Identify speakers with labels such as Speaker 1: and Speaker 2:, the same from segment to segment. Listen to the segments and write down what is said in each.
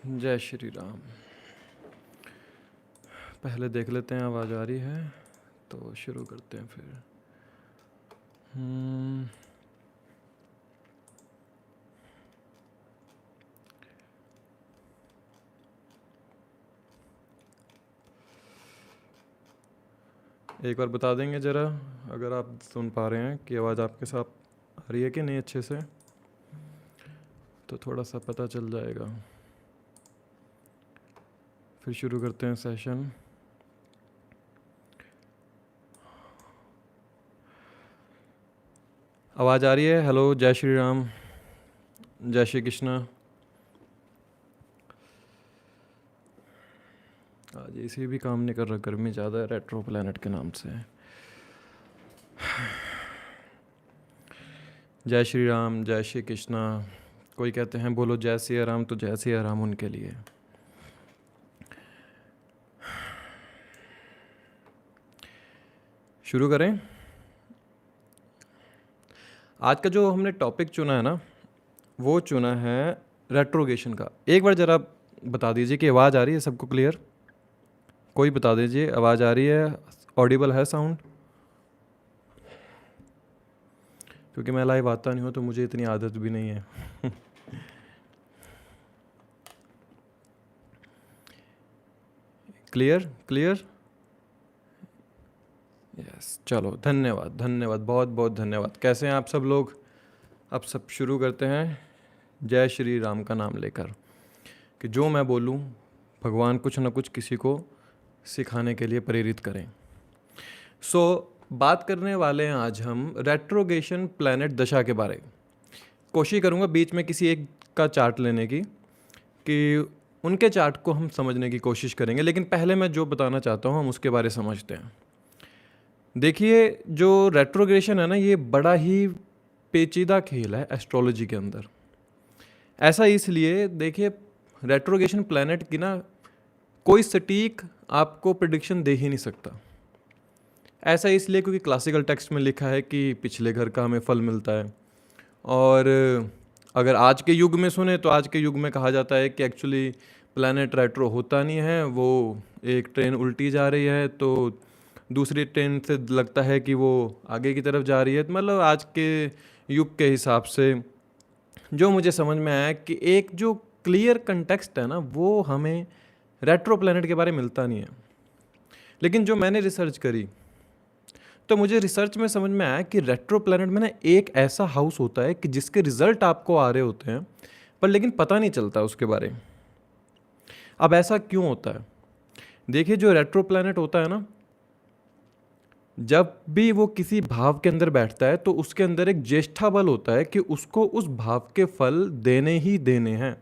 Speaker 1: जय श्री राम। पहले देख लेते हैं आवाज़ आ रही है तो शुरू करते हैं फिर। एक बार बता देंगे ज़रा, अगर आप सुन पा रहे हैं कि आवाज़ आपके साथ आ रही है कि नहीं अच्छे से, तो थोड़ा सा पता चल जाएगा। फिर शुरू करते हैं सेशन। आवाज़ आ रही है? हेलो, जय श्री राम, जय श्री कृष्ण। आज इसी भी काम नहीं कर रहा, गर्मी ज़्यादा है रेट्रो प्लैनेट के नाम से। जय श्री राम, जय श्री कृष्णा। कोई कहते हैं बोलो जय सिया राम, तो जय सिया राम उनके लिए। शुरू करें। आज का जो हमने टॉपिक चुना है ना, वो चुना है रेट्रोगेशन का। एक बार ज़रा बता दीजिए कि आवाज़ आ रही है सबको क्लियर? कोई बता दीजिए आवाज़ आ रही है, ऑडिबल है साउंड? क्योंकि मैं लाइव आता नहीं हूँ तो मुझे इतनी आदत भी नहीं है। Clear clear? यस, चलो धन्यवाद धन्यवाद, बहुत बहुत धन्यवाद। कैसे हैं आप सब लोग? अब सब शुरू करते हैं जय श्री राम का नाम लेकर, कि जो मैं बोलूं भगवान कुछ ना कुछ किसी को सिखाने के लिए प्रेरित करें। बात करने वाले हैं आज हम रेट्रोगेशन प्लैनेट दशा के बारे। कोशिश करूंगा बीच में किसी एक का चार्ट लेने की, कि उनके चार्ट को हम समझने की कोशिश करेंगे। लेकिन पहले मैं जो बताना चाहता हूं हम उसके बारे समझते हैं। देखिए, जो रेट्रोग्रेशन है ना, ये बड़ा ही पेचीदा खेल है एस्ट्रोलॉजी के अंदर। ऐसा इसलिए, देखिए, रेट्रोगेशन प्लैनेट की ना कोई सटीक आपको प्रेडिक्शन दे ही नहीं सकता। ऐसा इसलिए क्योंकि क्लासिकल टेक्स्ट में लिखा है कि पिछले घर का हमें फल मिलता है, और अगर आज के युग में सुने तो आज के युग में कहा जाता है कि एक्चुअली प्लैनेट रेट्रो होता नहीं है, वो एक ट्रेन उल्टी जा रही है तो दूसरी ट्रेन से लगता है कि वो आगे की तरफ जा रही है। मतलब आज के युग के हिसाब से जो मुझे समझ में आया कि एक जो क्लियर कंटेक्स्ट है ना, वो हमें रेट्रो प्लैनेट के बारे में मिलता नहीं है। लेकिन जो मैंने रिसर्च करी तो मुझे रिसर्च में समझ में आया कि रेट्रो प्लैनेट में ना एक ऐसा हाउस होता है कि जिसके रिजल्ट आपको आ रहे होते हैं, पर लेकिन पता नहीं चलता उसके बारे में। अब ऐसा क्यों होता है? देखिए, जो रेट्रो प्लैनेट होता है ना, जब भी वो किसी भाव के अंदर बैठता है तो उसके अंदर एक ज्येष्ठा बल होता है कि उसको उस भाव के फल देने ही देने हैं।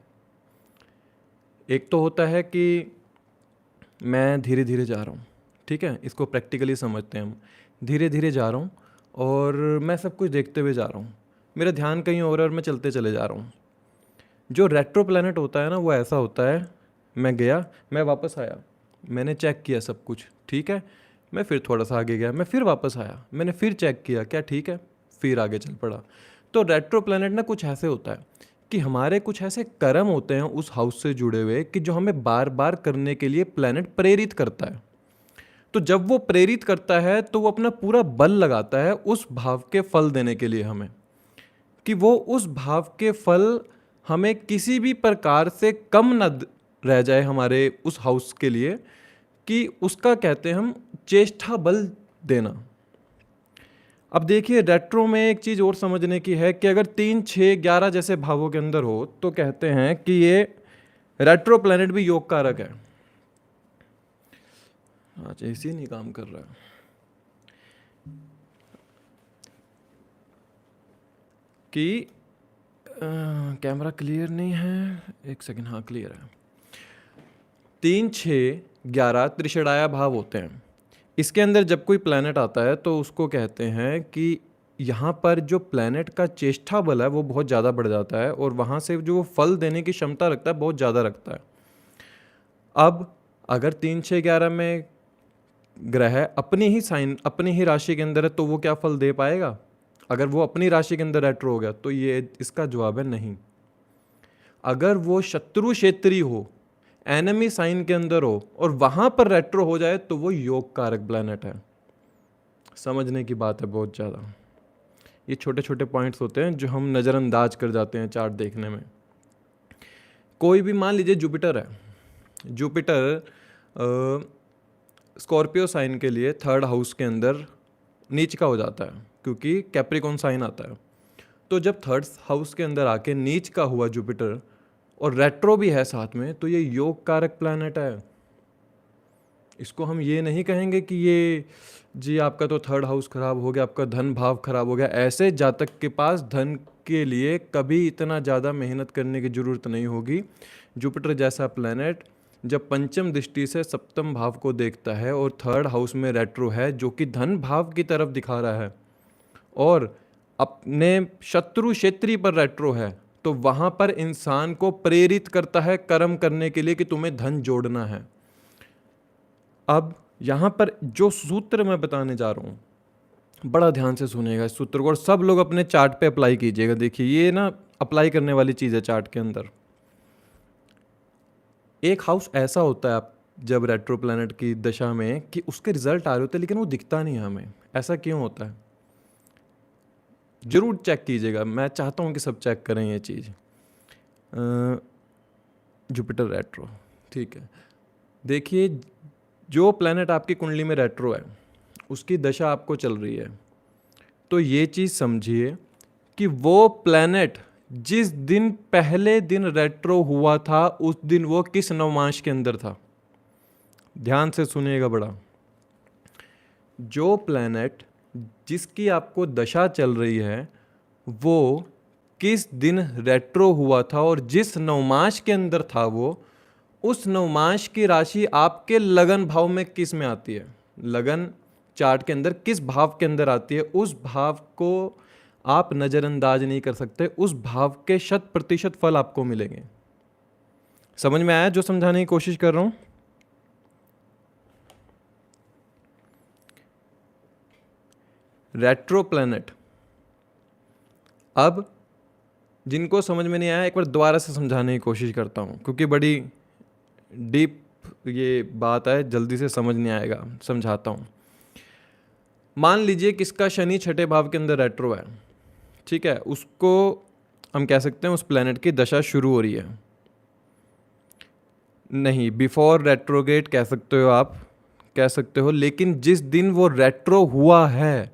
Speaker 1: एक तो होता है कि मैं धीरे धीरे जा रहा हूँ, ठीक है, इसको प्रैक्टिकली समझते हैं हम। धीरे धीरे जा रहा हूँ और मैं सब कुछ देखते हुए जा रहा हूँ, मेरा ध्यान कहीं और है और मैं चलते चले जा रहा हूँ। जो रेट्रो प्लैनेट होता है ना, वो ऐसा होता है, मैं गया, मैं वापस आया, मैंने चेक किया सब कुछ ठीक है, मैं फिर थोड़ा सा आगे गया, मैं फिर वापस आया, मैंने फिर चेक किया क्या ठीक है, फिर आगे चल पड़ा। तो रेट्रो प्लैनेट ना कुछ ऐसे होता है कि हमारे कुछ ऐसे कर्म होते हैं उस हाउस से जुड़े हुए कि जो हमें बार बार करने के लिए प्लैनेट प्रेरित करता है। तो जब वो प्रेरित करता है तो वो अपना पूरा बल लगाता है उस भाव के फल देने के लिए हमें, कि वो उस भाव के फल हमें किसी भी प्रकार से कम न रह जाए हमारे उस हाउस के लिए, कि उसका कहते हैं हम चेष्टा बल देना। अब देखिए, रेट्रो में एक चीज़ और समझने की है कि अगर 3, 6, 11 जैसे भावों के अंदर हो तो कहते हैं कि ये रेट्रो प्लैनेट भी योग कारक है। आज ऐसे ही नहीं काम कर रहा है कि कैमरा क्लियर नहीं है, एक सेकंड, हाँ क्लियर है। 3, 6, 11 त्रिषणाया भाव होते हैं। इसके अंदर जब कोई प्लैनेट आता है तो उसको कहते हैं कि यहाँ पर जो प्लैनेट का चेष्टा बल है वो बहुत ज़्यादा बढ़ जाता है, और वहाँ से जो वो फल देने की क्षमता रखता है बहुत ज़्यादा रखता है। अब अगर 3, 6, 11 में ग्रह अपनी ही साइन, अपनी ही राशि के अंदर है तो वो क्या फल दे पाएगा? अगर वो अपनी राशि के अंदर रेट्रो हो गया तो ये इसका जवाब है नहीं। अगर वो शत्रु क्षेत्री हो एनिमी साइन के अंदर हो और वहाँ पर रेट्रो हो जाए तो वो योग कारक प्लैनेट है। समझने की बात है बहुत ज़्यादा। ये छोटे छोटे पॉइंट्स होते हैं जो हम नज़रअंदाज कर जाते हैं चार्ट देखने में। कोई भी मान लीजिए जुपिटर है, जुपिटर स्कॉर्पियो साइन के लिए थर्ड हाउस के अंदर नीच का हो जाता है क्योंकि कैप्रिकॉन साइन आता है। तो जब थर्ड हाउस के अंदर आके नीच का हुआ जुपिटर और रेट्रो भी है साथ में, तो ये योग कारक प्लैनेट है। इसको हम ये नहीं कहेंगे कि ये जी आपका तो थर्ड हाउस खराब हो गया, आपका धन भाव खराब हो गया। ऐसे जातक के पास धन के लिए कभी इतना ज़्यादा मेहनत करने की ज़रूरत नहीं होगी। जुपिटर जैसा प्लैनेट जब पंचम दृष्टि से सप्तम भाव को देखता है और थर्ड हाउस में रेट्रो है जो कि धन भाव की तरफ दिखा रहा है और अपने शत्रु क्षेत्री पर रेट्रो है, तो वहाँ पर इंसान को प्रेरित करता है कर्म करने के लिए कि तुम्हें धन जोड़ना है। अब यहाँ पर जो सूत्र मैं बताने जा रहा हूँ, बड़ा ध्यान से सुनिएगा इस सूत्र को और सब लोग अपने चार्ट पे अप्लाई कीजिएगा। देखिए ये ना अप्लाई करने वाली चीज़ है चार्ट के अंदर। एक हाउस ऐसा होता है आप जब रेट्रो प्लैनेट की दशा में कि उसके रिजल्ट आ रहे होते हैं लेकिन वो दिखता नहीं है हमें। ऐसा क्यों होता है? जरूर चेक कीजिएगा, मैं चाहता हूँ कि सब चेक करें ये चीज़। जुपिटर रेट्रो, ठीक है। देखिए जो प्लैनेट आपकी कुंडली में रेट्रो है उसकी दशा आपको चल रही है, तो ये चीज़ समझिए कि वो प्लैनेट जिस दिन पहले दिन रेट्रो हुआ था उस दिन वो किस नवमांश के अंदर था। ध्यान से सुनिएगा बड़ा। जो प्लैनेट जिसकी आपको दशा चल रही है वो किस दिन रेट्रो हुआ था और जिस नवमांश के अंदर था वो, उस नवमांश की राशि आपके लगन भाव में किस में आती है, लगन चार्ट के अंदर किस भाव के अंदर आती है, उस भाव को आप नज़रअंदाज नहीं कर सकते। उस भाव के 100% फल आपको मिलेंगे। समझ में आया जो समझाने की कोशिश कर रहा हूं? रेट्रो प्लैनेट, अब जिनको समझ में नहीं आया एक बार दोबारा से समझाने की कोशिश करता हूँ क्योंकि बड़ी डीप ये बात है, जल्दी से समझ नहीं आएगा, समझाता हूँ। मान लीजिए किसका शनि छठे भाव के अंदर रेट्रो है, ठीक है, उसको हम कह सकते हैं उस प्लैनेट की दशा शुरू हो रही है। नहीं, बिफोर रेट्रोगेट कह सकते हो, आप कह सकते हो, लेकिन जिस दिन वो रेट्रो हुआ है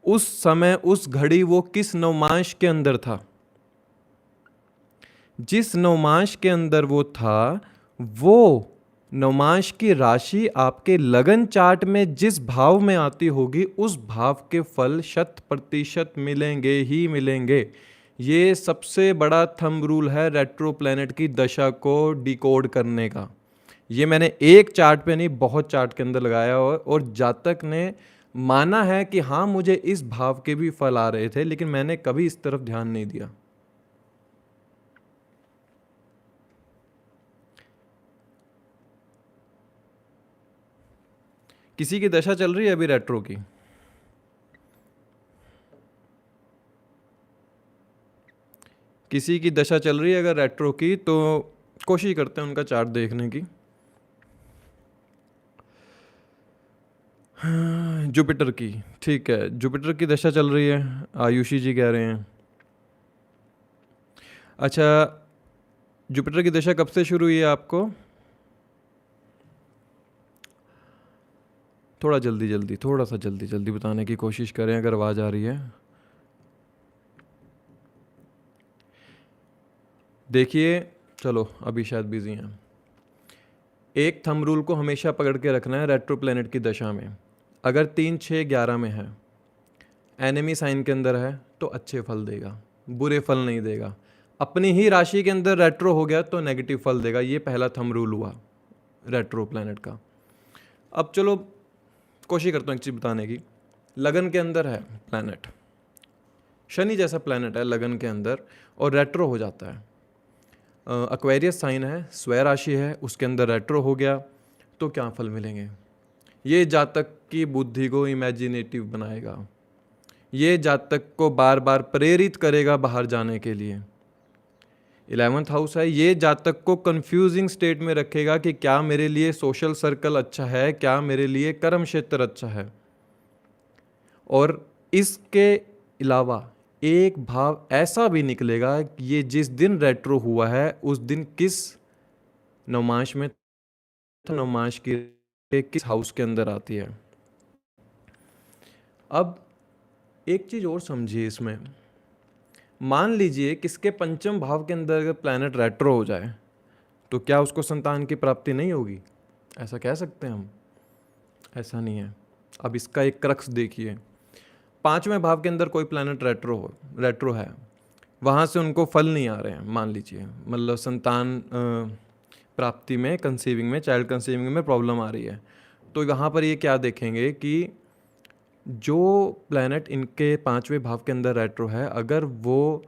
Speaker 1: उस समय उस घड़ी वो किस नवमांश के अंदर था। जिस नवमांश के अंदर वो था वो नवमांश की राशि आपके लगन चार्ट में जिस भाव में आती होगी उस भाव के फल 100% मिलेंगे ही मिलेंगे। ये सबसे बड़ा थंब रूल है रेट्रो प्लैनेट की दशा को डिकोड करने का। ये मैंने एक चार्ट पे नहीं बहुत चार्ट के अंदर लगाया और जातक ने माना है कि हाँ मुझे इस भाव के भी फल आ रहे थे, लेकिन मैंने कभी इस तरफ ध्यान नहीं दिया। किसी की दशा चल रही है अभी रेट्रो की? किसी की दशा चल रही है अगर रेट्रो की तो कोशिश करते हैं उनका चार्ट देखने की। जुपिटर की, ठीक है, जुपिटर की दशा चल रही है, आयुषी जी कह रहे हैं। अच्छा, जुपिटर की दशा कब से शुरू हुई है आपको? थोड़ा जल्दी बताने की कोशिश करें अगर आवाज़ आ रही है। देखिए, चलो अभी शायद बिजी हैं। एक थंब रूल को हमेशा पकड़ के रखना है रेट्रो प्लैनेट की दशा में। अगर 3, 6, 11 में है, एनिमी साइन के अंदर है तो अच्छे फल देगा, बुरे फल नहीं देगा। अपनी ही राशि के अंदर रेट्रो हो गया तो नेगेटिव फल देगा। ये पहला थंब रूल हुआ रेट्रो प्लैनेट का। अब चलो कोशिश करता हूँ एक चीज़ बताने की। लगन के अंदर है प्लैनेट, शनि जैसा प्लैनेट है लगन के अंदर और रेट्रो हो जाता है। एक्वेरियस साइन है, स्वय राशि है, उसके अंदर रेट्रो हो गया तो क्या फल मिलेंगे? ये जातक की बुद्धि को इमेजिनेटिव बनाएगा, ये जातक को बार बार प्रेरित करेगा बाहर जाने के लिए। 11th हाउस है, ये जातक को कंफ्यूजिंग स्टेट में रखेगा कि क्या मेरे लिए सोशल सर्कल अच्छा है, क्या मेरे लिए कर्म क्षेत्र अच्छा है। और इसके अलावा एक भाव ऐसा भी निकलेगा कि ये जिस दिन रेट्रो हुआ है उस दिन किस नवमांश में, नवमांश के किस हाउस के अंदर आती है। अब एक चीज और समझिए इसमें, मान लीजिए किसके पंचम भाव के अंदर अगर प्लैनेट रेट्रो हो जाए तो क्या उसको संतान की प्राप्ति नहीं होगी? ऐसा कह सकते हैं हम? ऐसा नहीं है। अब इसका एक क्रक्स देखिए, पांचवें भाव के अंदर कोई प्लैनेट रेट्रो है, वहाँ से उनको फल नहीं आ रहे हैं, मान लीजिए, मतलब संतान प्राप्ति में, कंसीविंग में, चाइल्ड कंसीविंग में प्रॉब्लम आ रही है, तो यहाँ पर ये क्या देखेंगे कि जो प्लैनेट इनके पांचवें भाव के अंदर रेट्रो है, अगर वो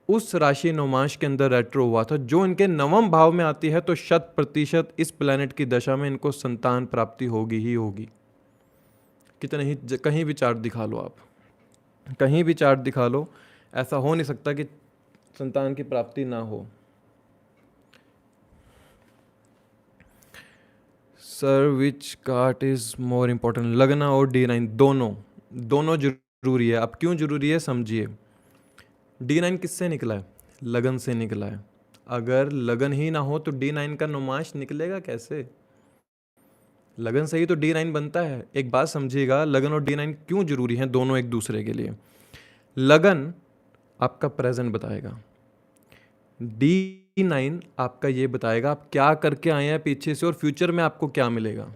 Speaker 1: उस राशि नवमांश के अंदर रेट्रो हुआ था जो इनके नवम भाव में आती है, तो 100% इस प्लैनेट की दशा में इनको संतान प्राप्ति होगी ही होगी। कितने ही कहीं भी चार्ट दिखा लो आप, कहीं भी चार्ट दिखा लो, ऐसा हो नहीं सकता कि संतान की प्राप्ति ना हो। Sir which cart is more important, लगना और D9? दोनों जरूरी है। अब क्यों जरूरी है समझिए। D9 किससे निकला है? लगन से निकला है। अगर लगन ही ना हो तो D9 का नवमांश निकलेगा कैसे? लगन से ही तो D9 बनता है। एक बात समझिएगा, लगन और D9 क्यों जरूरी हैं, दोनों एक दूसरे के लिए। लगन आपका प्रेजेंट बताएगा, D9 आपका ये बताएगा आप क्या करके आए हैं पीछे से और फ्यूचर में आपको क्या मिलेगा।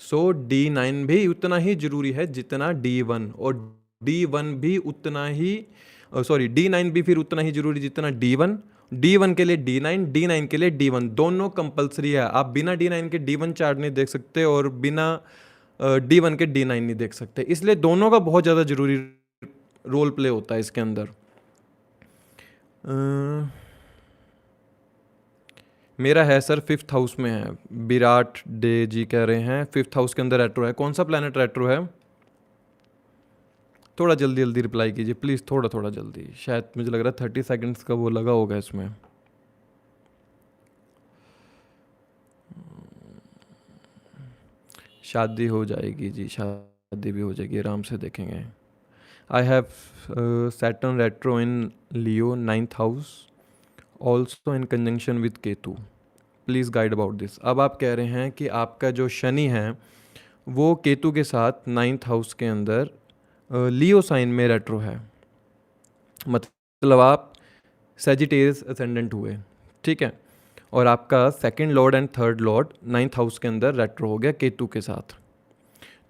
Speaker 1: सो D9 भी उतना ही जरूरी है जितना D1, और D1 भी उतना ही D9 भी फिर उतना ही जरूरी जितना D1। D1 के लिए D9, D9 के लिए D1, दोनों कंपलसरी है। आप बिना D9 के D1 चार्ट नहीं देख सकते और बिना D1 के D9 नहीं देख सकते, इसलिए दोनों का बहुत ज़्यादा जरूरी रोल प्ले होता है इसके अंदर। मेरा है सर 5th हाउस में है, विराट डे जी कह रहे हैं 5th हाउस के अंदर रेट्रो है। कौन सा प्लैनेट रेट्रो है? थोड़ा जल्दी जल्दी रिप्लाई कीजिए प्लीज़, थोड़ा जल्दी, शायद मुझे लग रहा है 30 सेकंड्स का वो लगा होगा इसमें। शादी हो जाएगी जी, शादी भी हो जाएगी, आराम से देखेंगे। I have Saturn retro in Leo 9th house also in conjunction with Ketu, please guide about this. अब आप कह रहे हैं कि आपका जो शनि है वो केतु के साथ 9th हाउस के अंदर लियो साइन में रेट्रो है, मतलब आप सेजिटेरियस असेंडेंट हुए, ठीक है, और आपका second Lord and third Lord 9th house के अंदर रेट्रो हो गया केतु के साथ।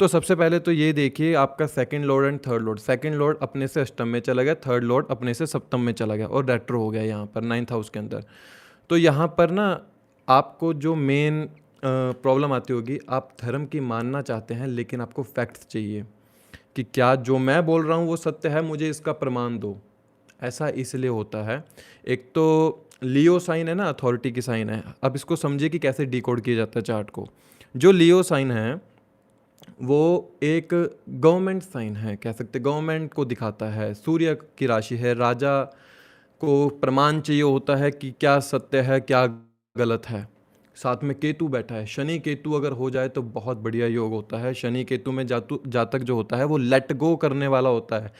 Speaker 1: तो सबसे पहले तो ये देखिए, आपका second Lord and third Lord, second Lord अपने से अष्टम में चला गया, थर्ड लॉर्ड अपने से सप्तम में चला गया और रेट्रो हो गया यहाँ पर 9th हाउस के अंदर। तो यहाँ पर ना आपको जो मेन प्रॉब्लम आती होगी, आप धर्म की मानना चाहते हैं लेकिन आपको फैक्ट्स चाहिए कि क्या जो मैं बोल रहा हूँ वो सत्य है, मुझे इसका प्रमाण दो। ऐसा इसलिए होता है, एक तो लियो साइन है ना, अथॉरिटी की साइन है। अब इसको समझिए कि कैसे डिकोड किया जाता है चार्ट को। जो लियो साइन है वो एक गवर्नमेंट साइन है, कह सकते गवर्नमेंट को दिखाता है, सूर्य की राशि है, राजा को प्रमाण चाहिए होता है कि क्या सत्य है क्या गलत है। साथ में केतु बैठा है, शनि केतु अगर हो जाए तो बहुत बढ़िया योग होता है। शनि केतु में जातक जो होता है वो लेट गो करने वाला होता है,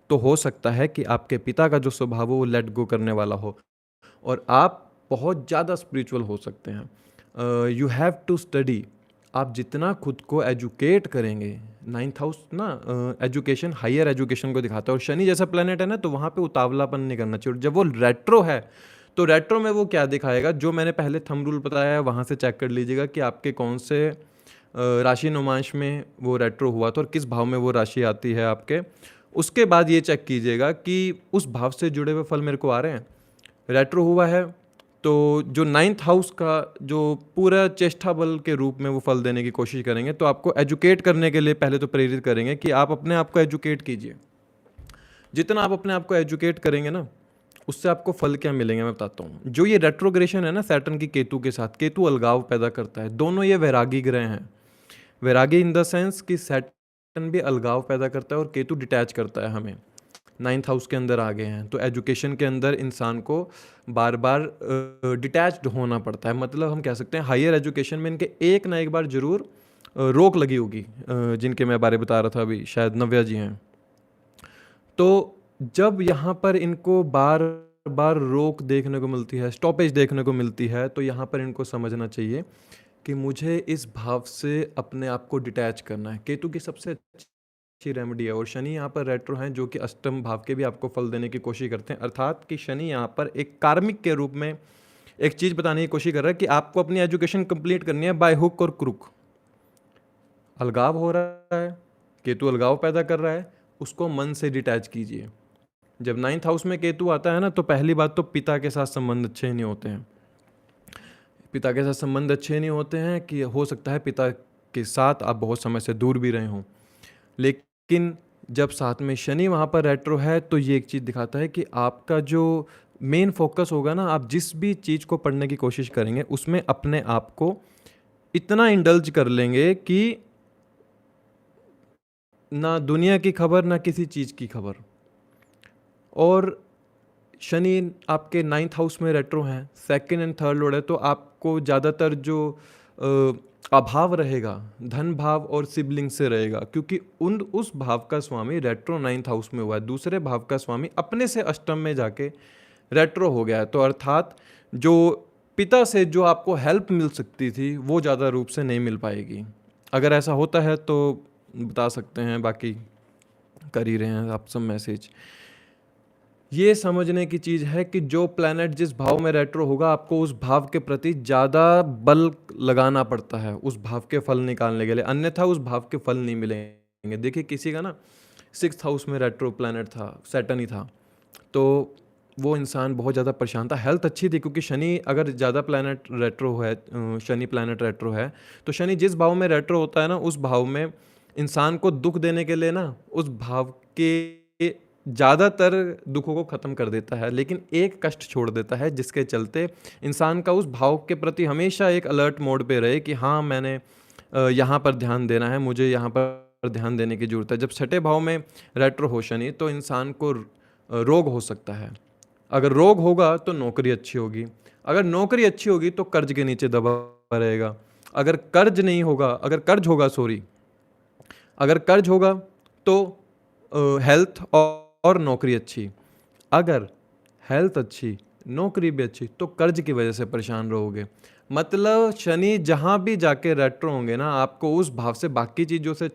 Speaker 1: तो हो सकता है कि आपके पिता का जो स्वभाव हो वो लेट गो करने वाला हो और आप बहुत ज़्यादा स्पिरिचुअल हो सकते हैं। You have to study. आप जितना खुद को एजुकेट करेंगे, 9th हाउस ना एजुकेशन, हायर एजुकेशन को दिखाता है, और शनि जैसा प्लेनेट है ना, तो वहाँ पे उतावलापन नहीं करना चाहिए। और जब वो रेट्रो है तो रेट्रो में वो क्या दिखाएगा, जो मैंने पहले थंब रूल बताया है वहाँ से चेक कर लीजिएगा कि आपके कौन से राशि नवमांश में वो रेट्रो हुआ था और किस भाव में वो राशि आती है आपके। उसके बाद ये चेक कीजिएगा कि उस भाव से जुड़े हुए फल मेरे को आ रहे हैं। रेट्रो हुआ है तो जो 9th हाउस का जो पूरा चेष्टा बल के रूप में वो फल देने की कोशिश करेंगे, तो आपको एजुकेट करने के लिए पहले तो प्रेरित करेंगे कि आप अपने आप को एजुकेट कीजिए। जितना आप अपने आप को एजुकेट करेंगे ना, उससे आपको फल क्या मिलेंगे मैं बताता हूँ। जो ये रेट्रोग्रेशन है ना सैटर्न की केतु के साथ, केतु अलगाव पैदा करता है। दोनों ये वैरागी ग्रह हैं, वैरागी इन द सेंस कि सैटर्न भी अलगाव पैदा करता है और केतु डिटैच करता है हमें। नाइन्थ हाउस के अंदर आ गए हैं, तो एजुकेशन के अंदर इंसान को बार बार डिटैच्ड होना पड़ता है। मतलब हम कह सकते हैं हायर एजुकेशन में इनके एक ना एक बार ज़रूर रोक लगी होगी, जिनके मैं बारे बता रहा था अभी, शायद नव्या जी हैं। तो जब यहाँ पर इनको बार बार रोक देखने को मिलती है, स्टॉपेज देखने को मिलती है, तो यहाँ पर इनको समझना चाहिए कि मुझे इस भाव से अपने आप को डिटैच करना है। केतु की सबसे अच्छी रेमेडी है, और शनि यहाँ पर रेट्रो हैं जो कि अष्टम भाव के भी आपको फल देने की कोशिश करते हैं। अर्थात कि शनि यहाँ पर एक कार्मिक के रूप में एक चीज़ बताने की कोशिश कर रहा है कि आपको अपनी एजुकेशन कंप्लीट करनी है बाय हुक और क्रुक। अलगाव हो रहा है, केतु अलगाव पैदा कर रहा है, उसको मन से डिटैच कीजिए। जब नाइन्थ हाउस में केतु आता है ना, तो पहली बात तो पिता के साथ संबंध अच्छे नहीं होते हैं। पिता के साथ संबंध अच्छे नहीं होते हैं कि हो सकता है पिता के साथ आप बहुत समय से दूर भी रहे हों। लेकिन जब साथ में शनि वहाँ पर रेट्रो है, तो ये एक चीज़ दिखाता है कि आपका जो मेन फोकस होगा ना, आप जिस भी चीज़ को पढ़ने की कोशिश करेंगे उसमें अपने आप को इतना इंडल्ज कर लेंगे कि ना दुनिया की खबर ना किसी चीज़ की खबर। और शनि आपके नाइन्थ हाउस में रेट्रो हैं, सेकंड एंड थर्ड लॉर्ड है, तो आपको ज़्यादातर जो अभाव रहेगा धन भाव और सिबलिंग से रहेगा, क्योंकि उस भाव का स्वामी रेट्रो नाइन्थ हाउस में हुआ है। दूसरे भाव का स्वामी अपने से अष्टम में जाके रेट्रो हो गया है, तो अर्थात जो पिता से जो आपको हेल्प मिल सकती थी वो ज़्यादा रूप से नहीं मिल पाएगी। अगर ऐसा होता है तो बता सकते हैं, बाकी कर ही रहे हैं आप सब मैसेज। ये समझने की चीज़ है कि जो प्लैनेट जिस भाव में रेट्रो होगा, आपको उस भाव के प्रति ज़्यादा बल लगाना पड़ता है उस भाव के फल निकालने के लिए, अन्यथा उस भाव के फल नहीं मिलेंगे। देखिए किसी का ना सिक्स्थ हाउस में रेट्रो प्लैनेट था, सैटर्न ही था, तो वो इंसान बहुत ज़्यादा परेशान था। हेल्थ अच्छी थी, क्योंकि शनि अगर ज़्यादा प्लैनेट रेट्रो है, शनि प्लैनेट रेट्रो है, तो शनि जिस भाव में रेट्रो होता है ना, उस भाव में इंसान को दुख देने के लिए ना उस भाव के ज़्यादातर दुखों को ख़त्म कर देता है, लेकिन एक कष्ट छोड़ देता है, जिसके चलते इंसान का उस भाव के प्रति हमेशा एक अलर्ट मोड पे रहे कि हाँ मैंने यहाँ पर ध्यान देना है, मुझे यहाँ पर ध्यान देने की ज़रूरत है। जब छठे भाव में रेट्रो हो शनि, तो इंसान को रोग हो सकता है। अगर रोग होगा तो नौकरी अच्छी होगी, अगर नौकरी अच्छी होगी तो कर्ज के नीचे दबा रहेगा, अगर कर्ज नहीं होगा, अगर कर्ज होगा सॉरी अगर कर्ज होगा तो हेल्थ और नौकरी अच्छी, अगर हेल्थ अच्छी नौकरी भी अच्छी तो कर्ज की वजह से परेशान रहोगे। मतलब शनि जहाँ भी जाके रेट्रो होंगे ना, आपको उस भाव से बाकी चीज़ों से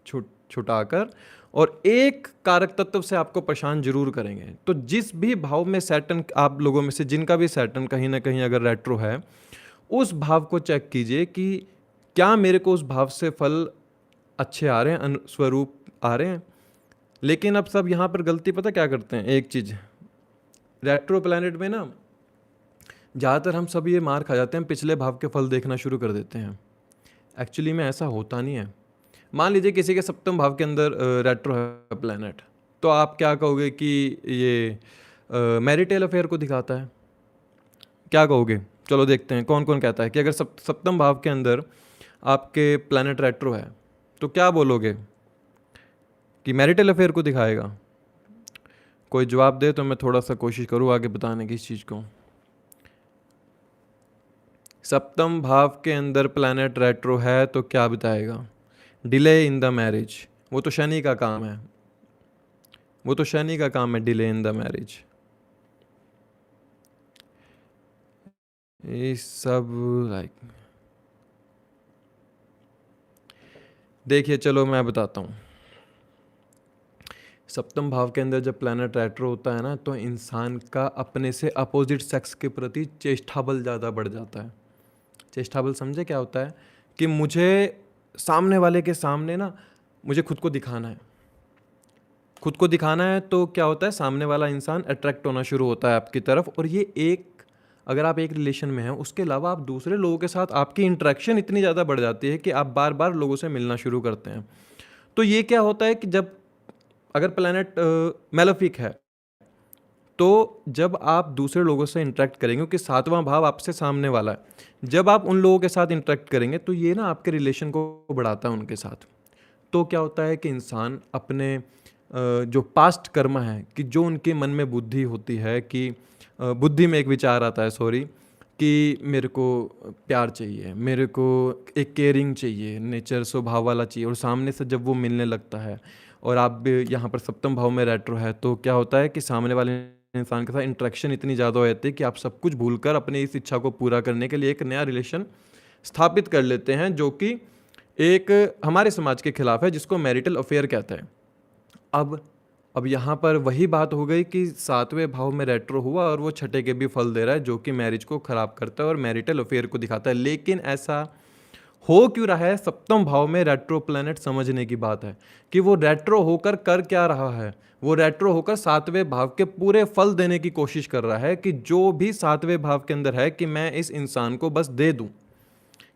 Speaker 1: छुटाकर और एक कारक तत्व से आपको परेशान जरूर करेंगे। तो जिस भी भाव में सैटर्न, आप लोगों में से जिनका भी सैटर्न कहीं ना कहीं अगर रेट्रो है, उस भाव को चेक कीजिए कि क्या मेरे को उस भाव से फल अच्छे आ रहे हैं, स्वरूप आ रहे हैं। लेकिन अब सब यहाँ पर गलती पता क्या करते हैं, एक चीज़ रेट्रो प्लैनेट में ना ज़्यादातर हम सब ये मार खा जाते हैं, पिछले भाव के फल देखना शुरू कर देते हैं। एक्चुअली में ऐसा होता नहीं है। मान लीजिए किसी के सप्तम भाव के अंदर रेट्रो है प्लैनेट, तो आप क्या कहोगे कि ये मैरिटल अफेयर को दिखाता है, क्या कहोगे? चलो देखते हैं कौन कौन कहता है कि अगर सप्तम भाव के अंदर आपके प्लैनेट रेट्रो है, तो क्या बोलोगे कि मैरिटल अफेयर को दिखाएगा? कोई जवाब दे तो मैं थोड़ा सा कोशिश करूँ आगे बताने की इस चीज़ को। सप्तम भाव के अंदर प्लैनेट रेट्रो है तो क्या बताएगा? Delay in the marriage. वो तो शनि का काम है, वो तो शनि का काम है, डिले इन द मैरिज। ये सब लाइक देखिए, चलो मैं बताता हूँ। सप्तम भाव के अंदर जब प्लैनेट रेट्रो होता है ना, तो इंसान का अपने से अपोजिट सेक्स के प्रति चेष्टा बल ज़्यादा बढ़ जाता है। चेष्टा बल समझे क्या होता है? कि मुझे सामने वाले के सामने ना मुझे खुद को दिखाना है, खुद को दिखाना है, तो क्या होता है, सामने वाला इंसान अट्रैक्ट होना शुरू होता है आपकी तरफ। और ये एक, अगर आप एक रिलेशन में हैं, उसके अलावा आप दूसरे लोगों के साथ आपकी इंटरेक्शन इतनी ज़्यादा बढ़ जाती है कि आप बार बार लोगों से मिलना शुरू करते हैं। तो ये क्या होता है कि जब अगर प्लैनेट मेलेफिक है, तो जब आप दूसरे लोगों से इंटरेक्ट करेंगे, क्योंकि सातवां भाव आपसे सामने वाला है, जब आप उन लोगों के साथ इंटरेक्ट करेंगे तो ये ना आपके रिलेशन को बढ़ाता है उनके साथ। तो क्या होता है कि इंसान अपने जो पास्ट कर्म है, कि जो उनके मन में बुद्धि होती है कि बुद्धि में एक विचार आता है, सॉरी, कि मेरे को प्यार चाहिए, मेरे को एक केयरिंग चाहिए, नेचर स्वभाव वाला चाहिए, और सामने से जब वो मिलने लगता है और आप भी यहाँ पर सप्तम भाव में रेट्रो है, तो क्या होता है कि सामने वाले इंसान के साथ इंटरेक्शन इतनी ज़्यादा हो जाती है कि आप सब कुछ भूलकर अपनी इस इच्छा को पूरा करने के लिए एक नया रिलेशन स्थापित कर लेते हैं, जो कि एक हमारे समाज के खिलाफ है, जिसको मैरिटल अफेयर कहते हैं। अब यहाँ पर वही बात हो गई कि सातवें भाव में रेट्रो हुआ और वो छठे के भी फल दे रहा है, जो कि मैरिज को खराब करता है और मैरिटल अफेयर को दिखाता है। लेकिन ऐसा हो क्यों रहा है? सप्तम भाव में रेट्रो प्लैनेट समझने की बात है कि वो रेट्रो होकर कर क्या रहा है। वो रेट्रो होकर सातवें भाव के पूरे फल देने की कोशिश कर रहा है कि जो भी सातवें भाव के अंदर है कि मैं इस इंसान को बस दे दूं,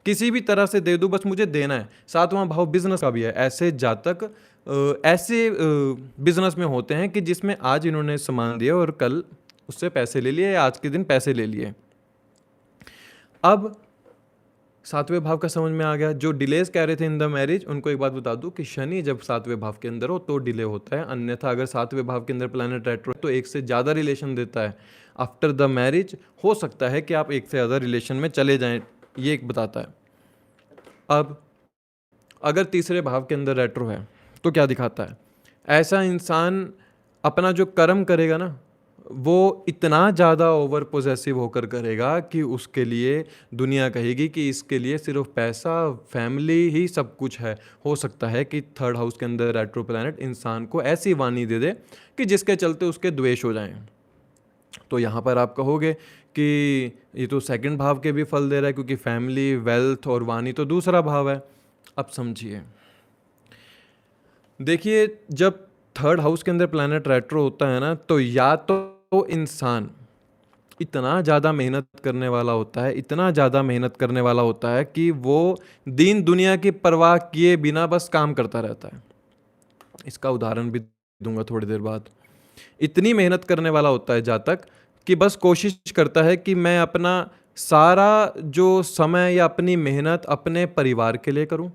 Speaker 1: किसी भी तरह से दे दूं, बस मुझे देना है। सातवां भाव बिजनेस का भी है। ऐसे जातक ऐसे बिजनेस में होते हैं कि जिसमें आज इन्होंने सामान दिया और कल उससे पैसे ले लिए, या आज के दिन पैसे ले लिए। अब सातवें भाव का समझ में आ गया। जो डिलेज कह रहे थे इन द मैरिज, उनको एक बात बता दूं कि शनि जब सातवें भाव के अंदर हो तो डिले होता है, अन्यथा अगर सातवें भाव के अंदर प्लैनेट रेट्रो तो एक से ज़्यादा रिलेशन देता है। आफ्टर द मैरिज हो सकता है कि आप एक से ज़्यादा रिलेशन में चले जाएं, ये एक बताता है। अब अगर तीसरे भाव के अंदर रेट्रो है तो क्या दिखाता है? ऐसा इंसान अपना जो कर्म करेगा ना, वो इतना ज़्यादा ओवर पोजेसिव होकर करेगा कि उसके लिए दुनिया कहेगी कि इसके लिए सिर्फ पैसा, फैमिली ही सब कुछ है। हो सकता है कि थर्ड हाउस के अंदर रेट्रो प्लैनेट इंसान को ऐसी वाणी दे दे कि जिसके चलते उसके द्वेष हो जाएं। तो यहाँ पर आप कहोगे कि ये तो सेकंड भाव के भी फल दे रहा है, क्योंकि फैमिली, वेल्थ और वाणी तो दूसरा भाव है। अब समझिए, देखिए, जब थर्ड हाउस के अंदर प्लैनेट रेट्रो होता है ना, तो या तो इंसान इतना ज़्यादा मेहनत करने वाला होता है, इतना ज़्यादा मेहनत करने वाला होता है कि वो दीन दुनिया की परवाह किए बिना बस काम करता रहता है। इसका उदाहरण भी दूंगा थोड़ी देर बाद। इतनी मेहनत करने वाला होता है जातक कि बस कोशिश करता है कि मैं अपना सारा जो समय या अपनी मेहनत अपने परिवार के लिए करूं,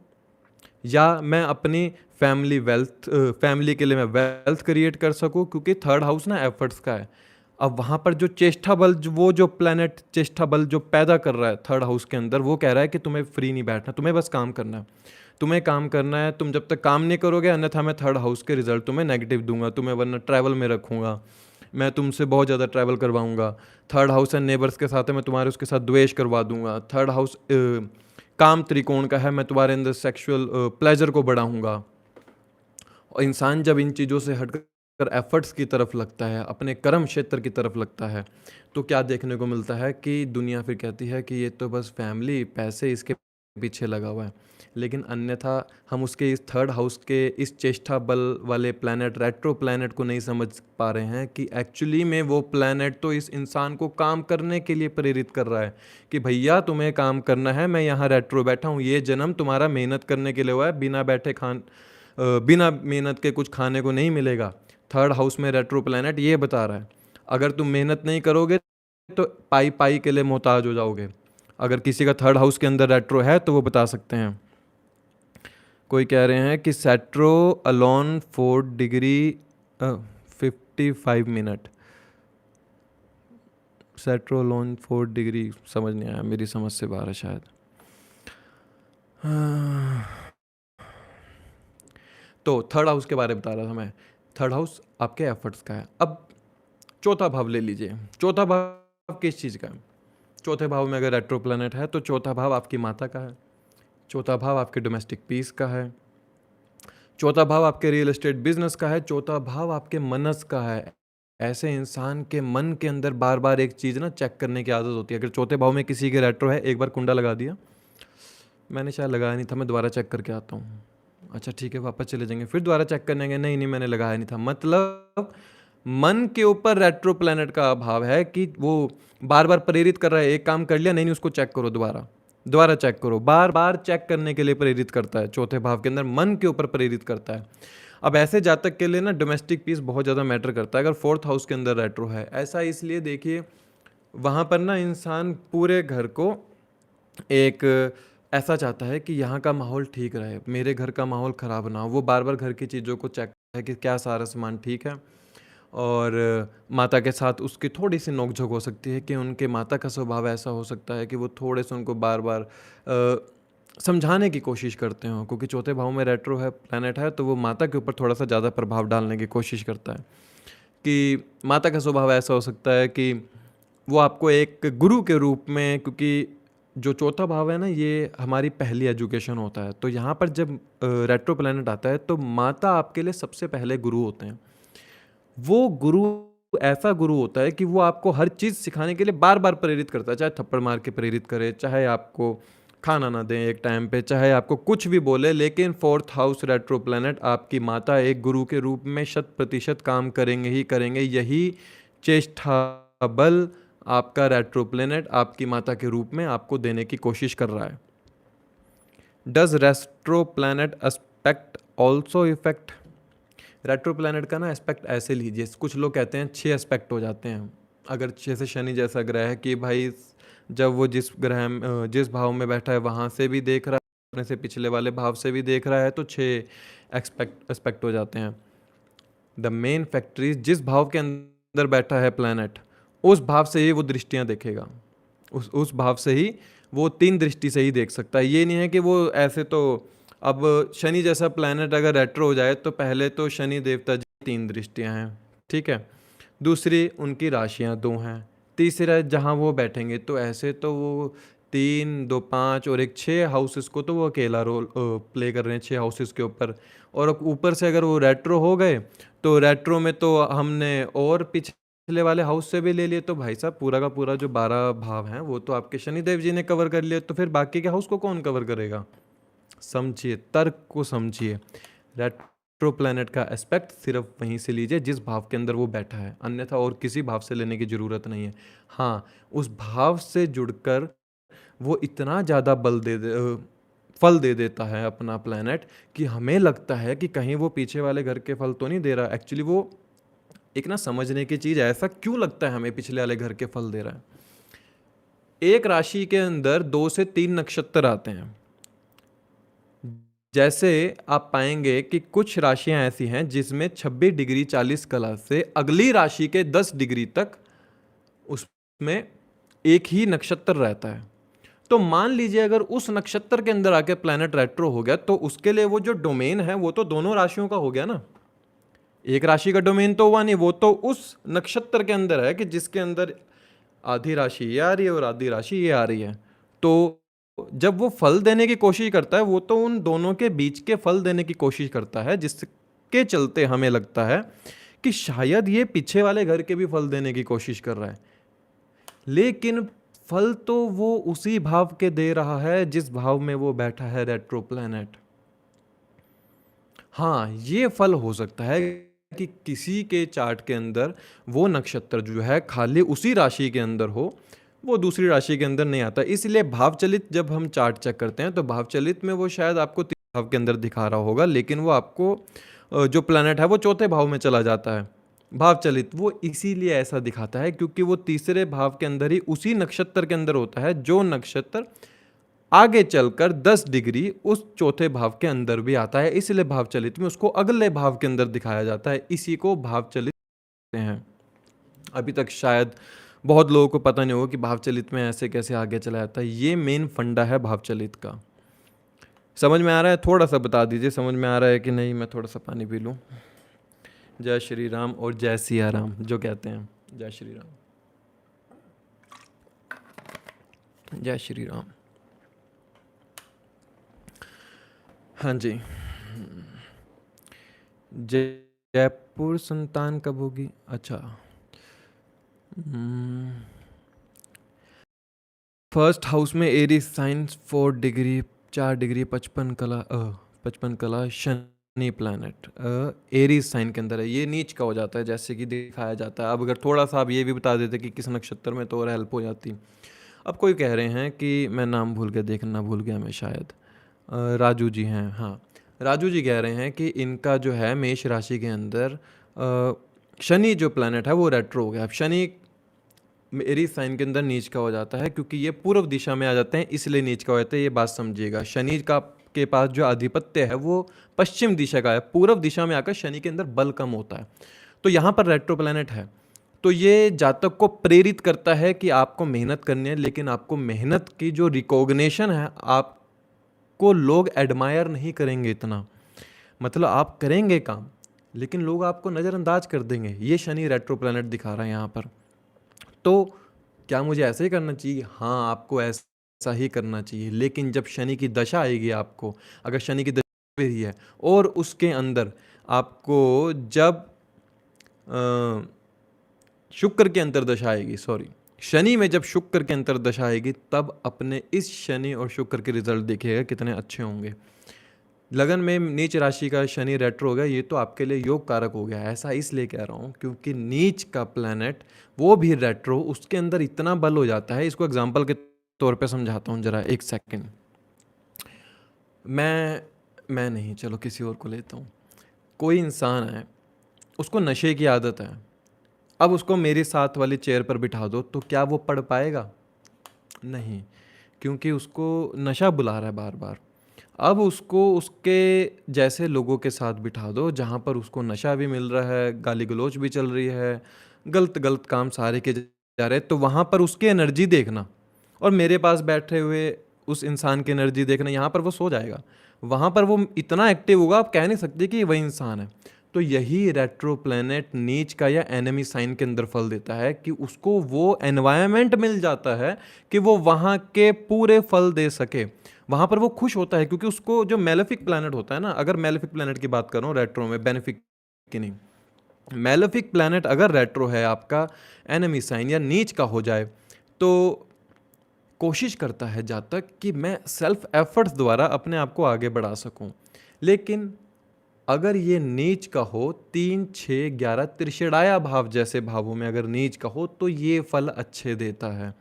Speaker 1: या मैं अपनी फैमिली के लिए मैं वेल्थ क्रिएट कर सकूं, क्योंकि थर्ड हाउस ना एफर्ट्स का है। अब वहाँ पर जो चेष्टा बल, वो जो प्लैनेट चेष्टा बल जो पैदा कर रहा है थर्ड हाउस के अंदर, वो कह रहा है कि तुम्हें फ्री नहीं बैठना, तुम्हें बस काम करना है, तुम्हें काम करना है। तुम जब तक काम नहीं करोगे, अन्यथा मैं थर्ड हाउस के रिजल्ट तुम्हें नेगेटिव दूंगा, तुम्हें वरना ट्रैवल में रखूंगा, मैं तुमसे बहुत ज़्यादा ट्रैवल करवाऊंगा। थर्ड हाउस एंड नेबर्स के साथ है, मैं तुम्हारे उसके साथ द्वेष करवा दूंगा। थर्ड हाउस काम त्रिकोण का है, मैं तुम्हारे अंदर सेक्सुअल प्लेजर को बढ़ाऊंगा। और इंसान जब इन चीज़ों से हटकर एफर्ट्स की तरफ लगता है, अपने कर्म क्षेत्र की तरफ लगता है, तो क्या देखने को मिलता है कि दुनिया फिर कहती है कि ये तो बस फैमिली, पैसे इसके पीछे लगा हुआ है। लेकिन अन्यथा हम उसके इस थर्ड हाउस के इस चेष्टा बल वाले प्लैनेट, रेट्रो प्लैनेट को नहीं समझ पा रहे हैं कि एक्चुअली में वो प्लैनेट तो इस इंसान को काम करने के लिए प्रेरित कर रहा है कि भैया तुम्हें काम करना है, मैं यहाँ रेट्रो बैठा हूँ, ये जन्म तुम्हारा मेहनत करने के लिए हुआ है, बिना मेहनत के कुछ खाने को नहीं मिलेगा। थर्ड हाउस में रेट्रो प्लैनेट ये बता रहा है, अगर तुम मेहनत नहीं करोगे तो पाई पाई के लिए मोहताज हो जाओगे। अगर किसी का थर्ड हाउस के अंदर रेट्रो है तो वो बता सकते हैं। कोई कह रहे हैं कि सेट्रो अलोन 4 डिग्री 55 मिनट। सेट्रो अलोन 4 डिग्री समझ नहीं आया, मेरी समझ से बाहर है शायद। तो थर्ड हाउस के बारे में बता रहा था मैं। थर्ड हाउस आपके एफर्ट्स का है। अब चौथा भाव ले लीजिए। चौथा भाव किस चीज़ का है? चौथे भाव में अगर रेट्रो प्लैनेट है तो चौथा भाव आपकी माता का है, चौथा भाव आपके डोमेस्टिक पीस का है, चौथा भाव आपके रियल एस्टेट बिजनेस का है, चौथा भाव आपके मनस का है। ऐसे इंसान के मन के अंदर बार बार एक चीज़ ना चेक करने की आदत होती है। अगर चौथे भाव में किसी के रेट्रो है, एक बार कुंडा लगा दिया, मैंने शायद लगाया नहीं था, मैं दोबारा चेक करके आता हूँ, अच्छा ठीक है, वापस चले जाएंगे, फिर दोबारा चेक करने गए, नहीं मैंने लगाया नहीं था। मतलब मन के ऊपर रेट्रो प्लैनेट का अभाव है कि वो बार बार प्रेरित कर रहा है, एक काम कर लिया, नहीं उसको चेक करो, दोबारा चेक करो, बार बार चेक करने के लिए प्रेरित करता है। चौथे भाव के अंदर मन के ऊपर प्रेरित करता है। अब ऐसे जातक के लिए ना डोमेस्टिक पीस बहुत ज़्यादा मैटर करता है अगर फोर्थ हाउस के अंदर रेट्रो है। ऐसा इसलिए, देखिए वहाँ पर ना इंसान पूरे घर को एक ऐसा चाहता है कि यहाँ का माहौल ठीक रहे, मेरे घर का माहौल ख़राब ना हो। वो बार बार घर की चीज़ों को चेक है कि क्या सारा सामान ठीक है। और माता के साथ उसकी थोड़ी-सी नोक-झोंक हो सकती है कि उनके माता का स्वभाव ऐसा हो सकता है कि वो थोड़े-से उनको बार-बार समझाने की कोशिश करते हों, क्योंकि चौथे भाव में रेट्रो है, प्लैनेट है, तो वो माता के ऊपर थोड़ा-सा ज़्यादा प्रभाव डालने की कोशिश करता है। कि माता का स्वभाव ऐसा हो सकता है कि वो आपको एक गुरु के रूप में, क्योंकि जो चौथा भाव है ना, ये हमारी पहली एजुकेशन होता है। तो यहाँ पर जब रेट्रो प्लैनेट आता है तो माता आपके लिए सबसे पहले गुरु होते हैं। वो गुरु ऐसा गुरु होता है कि वो आपको हर चीज़ सिखाने के लिए बार-बार प्रेरित करता है, चाहे थप्पड़ मार के प्रेरित करे, चाहे आपको खाना ना दें एक टाइम पे, चाहे आपको कुछ भी बोले, लेकिन 4th हाउस रेट्रो प्लैनेट आपकी माता एक गुरु के रूप में 100% काम करेंगे ही करेंगे। यही चेष्टा बल आपका रेट्रो प्लैनेट आपकी माता के रूप में आपको देने की कोशिश कर रहा है। Does retro planet aspect also effect? Retro planet का ना एस्पेक्ट ऐसे लीजिए, कुछ लोग कहते हैं 6 एस्पेक्ट हो जाते हैं। अगर जैसे शनि जैसा ग्रह है कि भाई जब वो जिस भाव में बैठा है वहाँ से भी देख रहा है, अपने से पिछले वाले भाव से भी देख रहा है, तो 6 एस्पेक्ट हो जाते हैं। द मेन फैक्टर जिस भाव के अंदर बैठा है प्लैनेट, उस भाव से ही वो दृष्टियाँ देखेगा, उस भाव से ही वो 3 दृष्टि से ही देख सकता है। ये नहीं है कि वो ऐसे, तो अब शनि जैसा प्लैनेट अगर रेट्रो हो जाए तो पहले तो शनि देवता जी 3 दृष्टियां हैं, ठीक है। दूसरी उनकी राशियां 2 हैं। तीसरा जहां वो बैठेंगे तो ऐसे तो वो 3, 2, 5 और एक 6 हाउसेस को तो वो अकेला रोल प्ले कर रहे हैं 6 हाउसेस के ऊपर। और अब ऊपर से अगर वो रेट्रो हो गए तो रेट्रो में तो हमने और पिछले वाले हाउस से भी ले लिए, तो भाई साहब पूरा का पूरा जो 12 भाव हैं वो तो आपके शनिदेव जी ने कवर कर लिए, तो फिर बाकी के हाउस को कौन कवर करेगा? समझिए, तर्क को समझिए। रेट्रो प्लैनेट का एस्पेक्ट सिर्फ वहीं से लीजिए जिस भाव के अंदर वो बैठा है, अन्यथा और किसी भाव से लेने की ज़रूरत नहीं है। हाँ, उस भाव से जुड़कर वो इतना ज़्यादा फल दे देता है अपना प्लैनेट कि हमें लगता है कि कहीं वो पीछे वाले घर के फल तो नहीं दे रहा। एक्चुअली वो एक ना समझने की चीज़, ऐसा क्यों लगता है हमें पिछले वाले घर के फल दे रहा है। एक राशि के अंदर 2 से 3 नक्षत्र आते हैं। जैसे आप पाएंगे कि कुछ राशियां ऐसी हैं जिसमें 26 डिग्री 40 कला से अगली राशि के 10 डिग्री तक उसमें एक ही नक्षत्र रहता है। तो मान लीजिए अगर उस नक्षत्र के अंदर आके प्लैनेट रेट्रो हो गया तो उसके लिए वो जो डोमेन है वो तो दोनों राशियों का हो गया ना। एक राशि का डोमेन तो हुआ नहीं, वो तो उस नक्षत्र के अंदर है कि जिसके अंदर आधी राशि ये आ रही है और आधी राशि ये आ रही है। तो जब वो फल देने की कोशिश करता है वो तो उन दोनों के बीच के फल देने की कोशिश करता है, जिसके चलते हमें लगता है कि शायद ये पीछे वाले घर के भी फल देने की कोशिश कर रहा है, लेकिन फल तो वो उसी भाव के दे रहा है जिस भाव में वो बैठा है रेट्रो प्लैनेट। हाँ, ये फल हो सकता है कि किसी के चार्ट के अंदर वो नक्षत्र जो है खाली उसी राशि के अंदर हो, वो दूसरी राशि के अंदर नहीं आता। इसलिए भावचलित जब हम चार्ट चेक करते हैं तो भावचलित में वो शायद आपको 3 भाव के अंदर दिखा रहा होगा, लेकिन वो आपको जो प्लैनेट है वो चौथे भाव में चला जाता है। भावचलित वो इसीलिए ऐसा दिखाता है क्योंकि वो तीसरे भाव के अंदर ही उसी नक्षत्र के अंदर होता है जो नक्षत्र आगे चलकर 10 डिग्री उस चौथे भाव के अंदर भी आता है, इसलिए भावचलित में उसको अगले भाव के अंदर दिखाया जाता है। इसी को भावचलित कहते हैं। अभी तक शायद बहुत लोगों को पता नहीं होगा कि भावचलित में ऐसे कैसे आगे चला जाता है। ये मेन फंडा है भावचलित का। समझ में आ रहा है? थोड़ा सा बता दीजिए समझ में आ रहा है कि नहीं। मैं थोड़ा सा पानी पी लूँ। जय श्री राम और जय सिया राम जो कहते हैं। जय श्री राम, जय श्री राम। हाँ जी। जयपुर संतान कब होगी? अच्छा, फर्स्ट हाउस में एरीज साइन 4 डिग्री 4 डिग्री 55 कला शनि प्लैनेट एरीज साइन के अंदर है। ये नीच का हो जाता है जैसे कि दिखाया जाता है। अब अगर थोड़ा सा आप ये भी बता देते कि किस नक्षत्र में तो और हेल्प हो जाती। अब कोई कह रहे हैं कि मैं नाम भूल गया, देखना भूल गया मैं शायद। राजू जी हैं, हाँ राजू जी कह रहे हैं कि इनका जो है मेष राशि के अंदर शनि जो प्लैनेट है वो रेट्रो हो गया। अब शनि एरीज साइन के अंदर नीच का हो जाता है क्योंकि ये पूर्व दिशा में आ जाते हैं, इसलिए नीच का हो जाता है। ये बात समझिएगा। शनि का के पास जो आधिपत्य है वो पश्चिम दिशा का है, पूर्व दिशा में आकर शनि के अंदर बल कम होता है। तो यहाँ पर रेट्रो प्लैनेट है, तो ये जातक को प्रेरित करता है कि आपको मेहनत करनी है, लेकिन आपको मेहनत की जो रिकॉग्निशन है, आपको लोग एडमायर नहीं करेंगे इतना। मतलब आप करेंगे काम, लेकिन लोग आपको नज़रअंदाज कर देंगे। ये शनि रेट्रो प्लैनेट दिखा रहा है यहाँ पर। तो क्या मुझे ऐसे ही करना चाहिए? हाँ, आपको ऐसा ही करना चाहिए। लेकिन जब शनि की दशा आएगी आपको, अगर शनि की दशा भी है और उसके अंदर आपको जब शुक्र की अंतर्दशा आएगी, सॉरी, शनि में जब शुक्र की अंतर्दशा आएगी, तब अपने इस शनि और शुक्र के रिजल्ट देखिएगा कितने अच्छे होंगे। लगन में नीच राशि का शनि रेट्रो हो गया, ये तो आपके लिए योग कारक हो गया। ऐसा इसलिए कह रहा हूँ क्योंकि नीच का प्लैनेट वो भी रेट्रो, उसके अंदर इतना बल हो जाता है। इसको एग्जांपल के तौर पे समझाता हूँ, जरा एक सेकंड। मैं नहीं, चलो किसी और को लेता हूँ। कोई इंसान है, उसको नशे की आदत है। अब उसको मेरी साथ वाली चेयर पर बिठा दो, तो क्या वो पढ़ पाएगा? नहीं, क्योंकि उसको नशा बुला रहा है बार बार। अब उसको उसके जैसे लोगों के साथ बिठा दो, जहाँ पर उसको नशा भी मिल रहा है, गाली गलौज भी चल रही है, गलत गलत काम सारे के जा रहे हैं, तो वहाँ पर उसकी एनर्जी देखना और मेरे पास बैठे हुए उस इंसान की एनर्जी देखना। यहाँ पर वो सो जाएगा, वहाँ पर वो इतना एक्टिव होगा, आप कह नहीं सकते कि वही इंसान है। तो यही रेट्रो प्लैनेट नीच का या एनिमी साइन के अंदर फल देता है कि उसको वो एनवायरनमेंट मिल जाता है कि वो वहाँ के पूरे फल दे सके। वहाँ पर वो खुश होता है, क्योंकि उसको जो मेलेफिक प्लैनेट होता है ना, अगर मेलेफिक प्लैनेट की बात करूँ रेट्रो में, बेनिफिक की नहीं, मेलेफिक प्लैनेट अगर रेट्रो है आपका एनिमी साइन या नीच का हो जाए, तो कोशिश करता है जातक कि मैं सेल्फ एफर्ट्स द्वारा अपने आप को आगे बढ़ा सकूं। लेकिन अगर ये नीच का हो, 3, 6, 11 त्रिषेणाया भाव जैसे भावों में अगर नीच का हो, तो ये फल अच्छे देता है।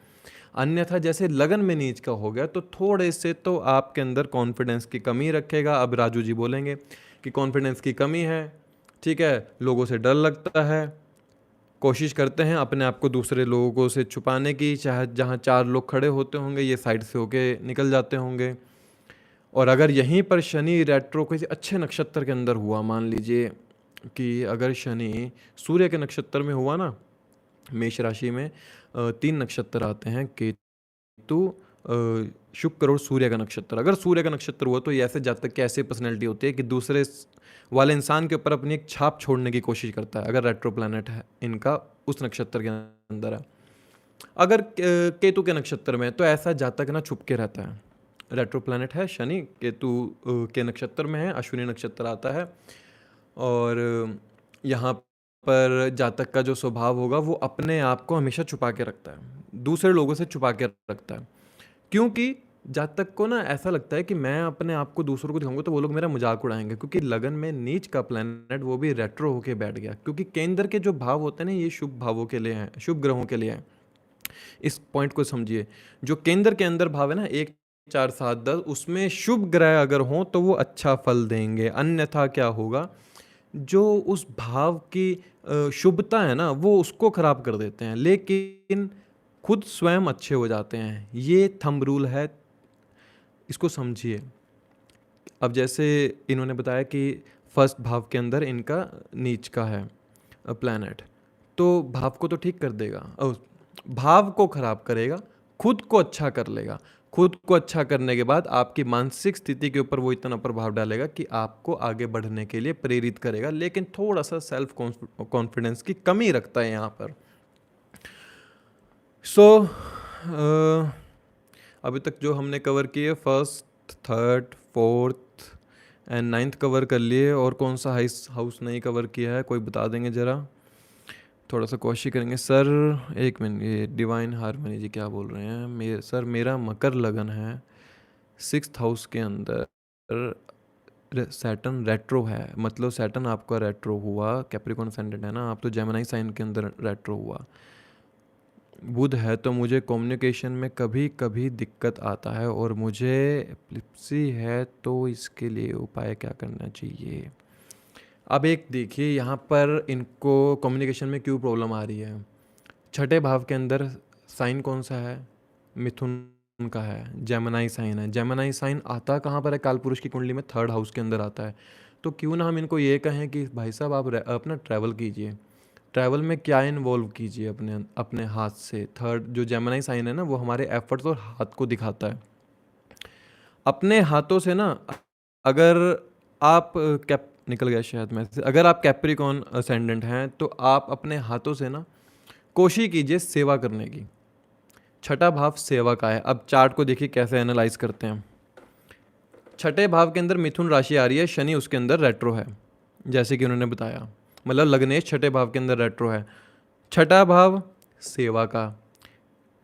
Speaker 1: अन्यथा जैसे लगन में नीच का हो गया, तो थोड़े से तो आपके अंदर कॉन्फिडेंस की कमी रखेगा। अब राजू जी बोलेंगे कि कॉन्फिडेंस की कमी है, ठीक है, लोगों से डर लगता है, कोशिश करते हैं अपने आप को दूसरे लोगों से छुपाने की, चाहे जहाँ 4 लोग खड़े होते होंगे ये साइड से होके निकल जाते होंगे। और अगर यहीं पर शनि रेट्रो किसी अच्छे नक्षत्र के अंदर हुआ, मान लीजिए कि अगर शनि सूर्य के नक्षत्र में हुआ ना, मेष राशि में 3 नक्षत्र आते हैं, केतु, शुक्र और सूर्य का नक्षत्र। अगर सूर्य का नक्षत्र हुआ तो ये ऐसे जातक की ऐसी पर्सनैलिटी होती है कि दूसरे वाले इंसान के ऊपर अपनी एक छाप छोड़ने की कोशिश करता है, अगर रेट्रो प्लैनेट है इनका उस नक्षत्र के अंदर है। अगर केतु के नक्षत्र में, तो ऐसा जातक ना छुप के रहता है। रेट्रो प्लैनेट है शनि, केतु के नक्षत्र में है, अश्विनी नक्षत्र आता है, और यहाँ पर जातक का जो स्वभाव होगा वो अपने आप को हमेशा छुपा के रखता है, दूसरे लोगों से छुपा के रखता है। क्योंकि जातक को ना ऐसा लगता है कि मैं अपने आप को दूसरों को दिखाऊंगा तो वो लोग मेरा मजाक उड़ाएंगे, क्योंकि लगन में नीच का प्लैनेट वो भी रेट्रो होके बैठ गया। क्योंकि केंद्र के जो भाव होते हैं ना, ये शुभ भावों के लिए हैं, शुभ ग्रहों के लिए हैं। इस पॉइंट को समझिए, जो केंद्र के अंदर भाव है ना 1, 4, 7, 10, उसमें शुभ ग्रह अगर हों तो वो अच्छा फल देंगे। अन्यथा क्या होगा, जो उस भाव की शुभता है ना, वो उसको खराब कर देते हैं, लेकिन खुद स्वयं अच्छे हो जाते हैं। ये थंब रूल है, इसको समझिए। अब जैसे इन्होंने बताया कि फर्स्ट भाव के अंदर इनका नीच का है प्लैनेट, तो भाव को तो ठीक कर देगा, भाव को खराब करेगा, खुद को अच्छा कर लेगा। खुद को अच्छा करने के बाद आपकी मानसिक स्थिति के ऊपर वो इतना प्रभाव डालेगा कि आपको आगे बढ़ने के लिए प्रेरित करेगा, लेकिन थोड़ा सा सेल्फ कॉन्फिडेंस की कमी रखता है यहाँ पर। अभी तक जो हमने कवर किए, first, third, fourth and ninth cover कर लिए। और कौन सा हाउस नहीं कवर किया है, कोई बता देंगे ज़रा? थोड़ा सा कोशिश करेंगे। सर एक मिनट, ये डिवाइन हारमोनी जी क्या बोल रहे हैं? सर मेरा मकर लगन है, 6th हाउस के अंदर सैटर्न रेट्रो है। मतलब सैटर्न आपका रेट्रो हुआ, कैप्रिकॉर्न असेंडेंट है ना आप, तो जेमिनी साइन के अंदर रेट्रो हुआ। बुध है, तो मुझे कम्युनिकेशन में कभी कभी दिक्कत आता है, और मुझे एपिलेप्सी है, तो इसके लिए उपाय क्या करना चाहिए? अब एक देखिए यहाँ पर इनको कम्युनिकेशन में क्यों प्रॉब्लम आ रही है। छठे भाव के अंदर साइन कौन सा है? मिथुन का है, जेमिनी साइन है। जेमिनी साइन आता कहाँ पर है? कालपुरुष की कुंडली में थर्ड हाउस के अंदर आता है। तो क्यों ना हम इनको ये कहें कि भाई साहब आप अपना ट्रैवल कीजिए। ट्रैवल में क्या इन्वॉल्व कीजिए अपने अपने हाथ से। थर्ड जो जेमिनी साइन है ना, वो हमारे एफर्ट्स और हाथ को दिखाता है। अपने हाथों से ना, अगर आप कैप निकल गया शायद मैं से, अगर आप कैप्रिकॉन असेंडेंट हैं तो आप अपने हाथों से ना कोशिश कीजिए सेवा करने की। छठा भाव सेवा का है। अब चार्ट को देखिए कैसे एनालाइज करते हैं। छठे भाव के अंदर मिथुन राशि आ रही है, शनि उसके अंदर रेट्रो है, जैसे कि उन्होंने बताया। मतलब लग्नेश छठे भाव के अंदर रेट्रो है। छठा भाव सेवा का।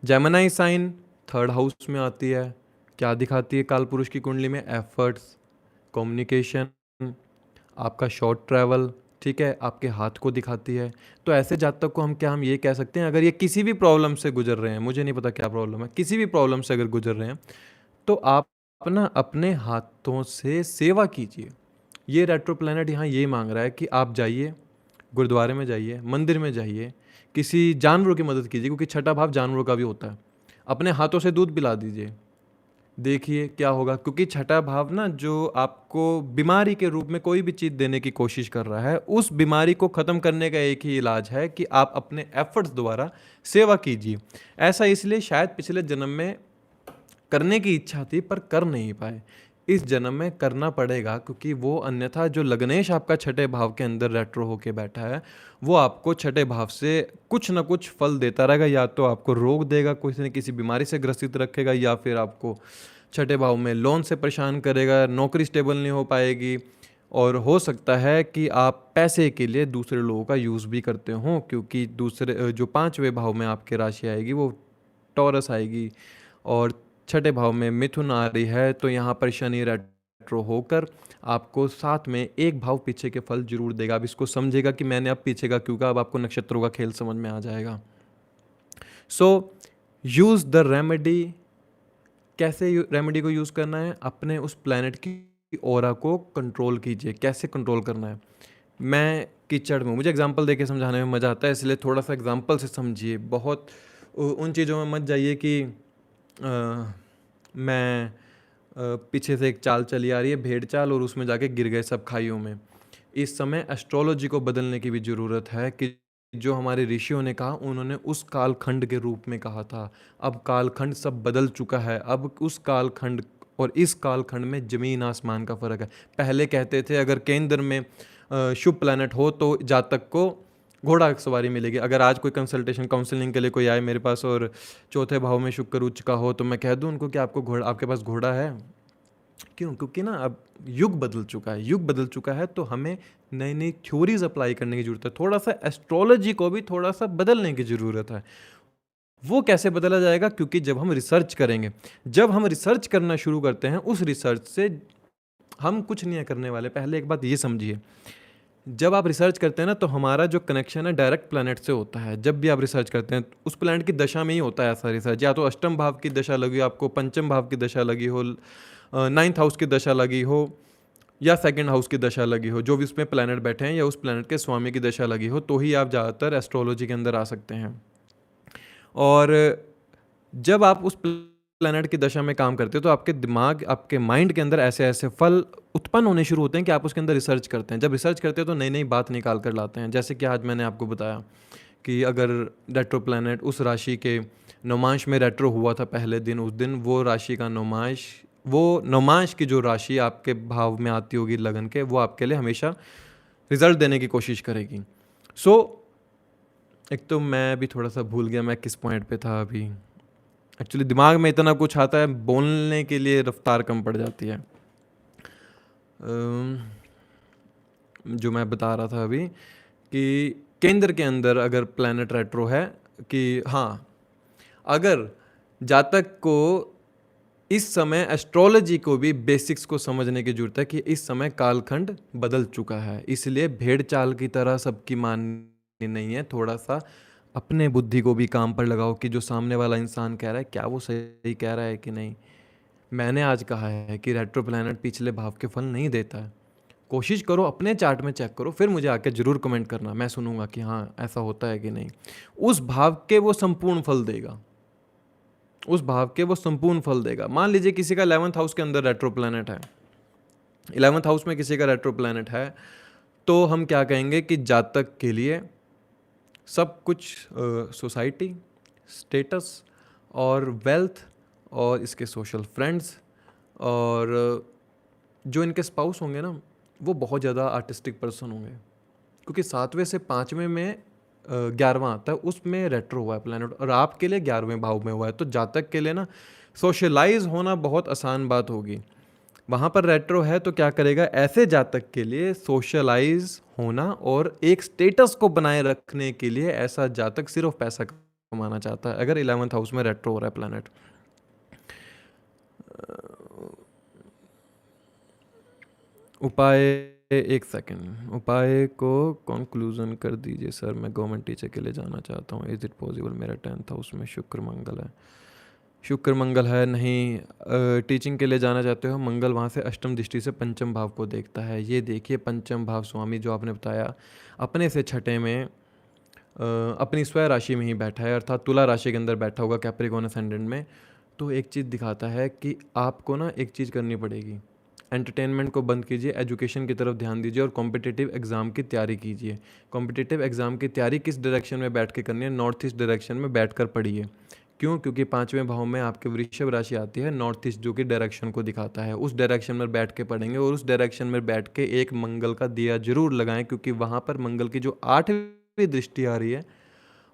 Speaker 1: जेमिनी साइन थर्ड हाउस में आती है। क्या दिखाती है कालपुरुष की कुंडली में? एफर्ट्स, कम्युनिकेशन, आपका शॉर्ट ट्रैवल, ठीक है, आपके हाथ को दिखाती है। तो ऐसे जातक को हम ये कह सकते हैं, अगर ये किसी भी प्रॉब्लम से गुजर रहे हैं, मुझे नहीं पता क्या प्रॉब्लम है, किसी भी प्रॉब्लम से अगर गुजर रहे हैं, तो आप अपना अपने हाथों से सेवा कीजिए। ये रेट्रो प्लैनेट यहाँ ये मांग रहा है कि आप जाइए, गुरुद्वारे में जाइए, मंदिर में जाइए, किसी जानवरों की मदद कीजिए, क्योंकि छठा भाव जानवरों का भी होता है। अपने हाथों से दूध पिला दीजिए, देखिए क्या होगा। क्योंकि छठा भाव ना, जो आपको बीमारी के रूप में कोई भी चीज़ देने की कोशिश कर रहा है, उस बीमारी को ख़त्म करने का एक ही इलाज है कि आप अपने एफर्ट्स द्वारा सेवा कीजिए। ऐसा इसलिए शायद पिछले जन्म में करने की इच्छा थी पर कर नहीं पाए, इस जन्म में करना पड़ेगा, क्योंकि वो अन्यथा जो लग्नेश आपका छठे भाव के अंदर रेट्रो होके बैठा है, वो आपको छठे भाव से कुछ ना कुछ फल देता रहेगा। या तो आपको रोग देगा, किसी न किसी बीमारी से ग्रसित रखेगा, या फिर आपको छठे भाव में लोन से परेशान करेगा, नौकरी स्टेबल नहीं हो पाएगी, और हो सकता है कि आप पैसे के लिए दूसरे लोगों का यूज़ भी करते हों, क्योंकि दूसरे जो पांचवें भाव में आपकी राशि आएगी वो टॉरस आएगी, और छठे भाव में मिथुन आ रही है। तो यहाँ पर शनि रेट्रो होकर आपको साथ में एक भाव पीछे के फल जरूर देगा। अब इसको समझेगा कि मैंने अब पीछे का क्यों कहा, अब आपको नक्षत्रों का खेल समझ में आ जाएगा। So use the remedy. कैसे रेमेडी को यूज़ करना है? अपने उस प्लैनेट की ऑरा को कंट्रोल कीजिए। कैसे कंट्रोल करना है? मैं कीचड़ में, मुझे एग्जांपल देके समझाने में मज़ा आता है, इसलिए थोड़ा सा एग्जांपल से समझिए। बहुत उन चीज़ों में मत जाइए कि मैं पीछे से एक चाल चली आ रही है, भेड़ चाल, और उसमें जाके गिर गए सब खाइयों में। इस समय एस्ट्रोलॉजी को बदलने की भी ज़रूरत है कि जो हमारे ऋषियों ने कहा, उन्होंने उस कालखंड के रूप में कहा था। अब कालखंड सब बदल चुका है। अब उस कालखंड और इस कालखंड में ज़मीन आसमान का फ़र्क है। पहले कहते थे अगर केंद्र में शुभ प्लैनेट हो तो जातक को घोड़ा सवारी मिलेगी। अगर आज कोई कंसल्टेशन काउंसलिंग के लिए कोई आए मेरे पास और चौथे भाव में शुक्र उच्च का हो, तो मैं कह दूं उनको कि आपको घोड़ा, आपके पास घोड़ा है। क्यों? क्योंकि ना अब युग बदल चुका है। युग बदल चुका है तो हमें नई नई थ्योरीज अप्लाई करने की ज़रूरत है। थोड़ा सा एस्ट्रोलॉजी को भी थोड़ा सा बदलने की ज़रूरत है। वो कैसे बदला जाएगा? क्योंकि जब हम रिसर्च करेंगे, जब हम रिसर्च करना शुरू करते हैं, उस रिसर्च से हम कुछ नहीं करने वाले। पहले एक बात ये समझिए, जब आप रिसर्च करते हैं ना, तो हमारा जो कनेक्शन है डायरेक्ट प्लैनेट से होता है। जब भी आप रिसर्च करते हैं उस प्लैनेट की दशा में ही होता है ऐसा रिसर्च। या तो अष्टम भाव की दशा लगी हो आपको, पंचम भाव की दशा लगी हो, नाइन्थ हाउस की दशा लगी हो, या सेकंड हाउस की दशा लगी हो, जो भी उसमें प्लैनेट बैठे हैं, या उस प्लैनेट के स्वामी की दशा लगी हो, तो ही आप ज़्यादातर एस्ट्रोलॉजी के अंदर आ सकते हैं। और जब आप उस प्लैनेट की दशा में काम करते हो, तो आपके दिमाग, आपके माइंड के अंदर ऐसे ऐसे फल उत्पन्न होने शुरू होते हैं कि आप उसके अंदर रिसर्च करते हैं। जब रिसर्च करते हो तो नई नई बात निकाल कर लाते हैं। जैसे कि आज मैंने आपको बताया कि अगर रेट्रो प्लैनेट उस राशि के नौमांश में रेट्रो हुआ था पहले दिन, उस दिन वो राशि का नौमांश, वो नौमांश की जो राशि आपके भाव में आती होगी लगन के, वो आपके लिए हमेशा रिजल्ट देने की कोशिश करेगी। सो एक तो मैं भी थोड़ा सा भूल गया मैं किस पॉइंट पे था अभी। एक्चुअली दिमाग में इतना कुछ आता है, बोलने के लिए रफ्तार कम पड़ जाती है। जो मैं बता रहा था अभी कि केंद्र के अंदर अगर प्लैनेट रेट्रो है, कि हाँ, अगर जातक को इस समय एस्ट्रोलॉजी को भी बेसिक्स को समझने की जरूरत है कि इस समय कालखंड बदल चुका है, इसलिए भेड़ चाल की तरह सबकी माननी नहीं है। थोड़ा सा अपने बुद्धि को भी काम पर लगाओ कि जो सामने वाला इंसान कह रहा है क्या वो सही कह रहा है कि नहीं। मैंने आज कहा है कि रेट्रो प्लैनेट पिछले भाव के फल नहीं देता है। कोशिश करो, अपने चार्ट में चेक करो, फिर मुझे आके जरूर कमेंट करना, मैं सुनूंगा कि हाँ ऐसा होता है कि नहीं। उस भाव के वो संपूर्ण फल देगा। उस भाव के वो संपूर्ण फल देगा। मान लीजिए किसी का 11th हाउस के अंदर रेट्रो प्लैनेट है, 11th हाउस में किसी का रेट्रो प्लैनेट है, तो हम क्या कहेंगे कि जातक के लिए सब कुछ सोसाइटी, स्टेटस और वेल्थ और इसके सोशल फ्रेंड्स और जो इनके स्पाउस होंगे ना, वो बहुत ज़्यादा आर्टिस्टिक पर्सन होंगे, क्योंकि 7वें से 5वें में 11वां आता है, उसमें रेट्रो हुआ है प्लैनेट और आपके लिए 11वें भाव में हुआ है। तो जातक के लिए ना सोशलाइज होना बहुत आसान बात होगी। वहाँ पर रेट्रो है तो क्या करेगा, ऐसे जातक के लिए सोशलाइज होना और एक स्टेटस को बनाए रखने के लिए ऐसा जातक सिर्फ पैसा कमाना चाहता है अगर 11th हाउस में रेट्रो हो रहा है प्लैनेट। उपाय, एक सेकंड, उपाय को कंक्लूजन कर दीजिए सर, मैं गवर्नमेंट टीचर के लिए जाना चाहता हूँ, इज़ इट पॉसिबल? मेरा 10th हाउस में शुक्र मंगल है, शुक्र मंगल है नहीं। टीचिंग के लिए जाना चाहते हो, मंगल वहाँ से अष्टम दृष्टि से पंचम भाव को देखता है। ये देखिए पंचम भाव स्वामी जो आपने बताया अपने से छठे में अपनी स्वय राशि में ही बैठा है, अर्थात तुला राशि के अंदर बैठा होगा कैप्रिकॉर्न असेंडेंट में। तो एक चीज़ दिखाता है कि आपको ना एक चीज़ करनी पड़ेगी, एंटरटेनमेंट को बंद कीजिए, एजुकेशन की तरफ ध्यान दीजिए और कॉम्पिटिटिव एग्ज़ाम की तैयारी कीजिए। कॉम्पिटिटिव एग्ज़ाम की तैयारी किस डायरेक्शन में बैठ के करनी है? नॉर्थ ईस्ट डायरेक्शन में बैठ कर पढ़िए। क्यों? क्योंकि 5वें भाव में आपके वृषभ राशि आती है नॉर्थ ईस्ट, जो कि डायरेक्शन को दिखाता है। उस डायरेक्शन में बैठ के पढ़ेंगे और उस डायरेक्शन में बैठ के एक मंगल का दिया जरूर लगाएं, क्योंकि वहाँ पर मंगल की जो 8वीं दृष्टि आ रही है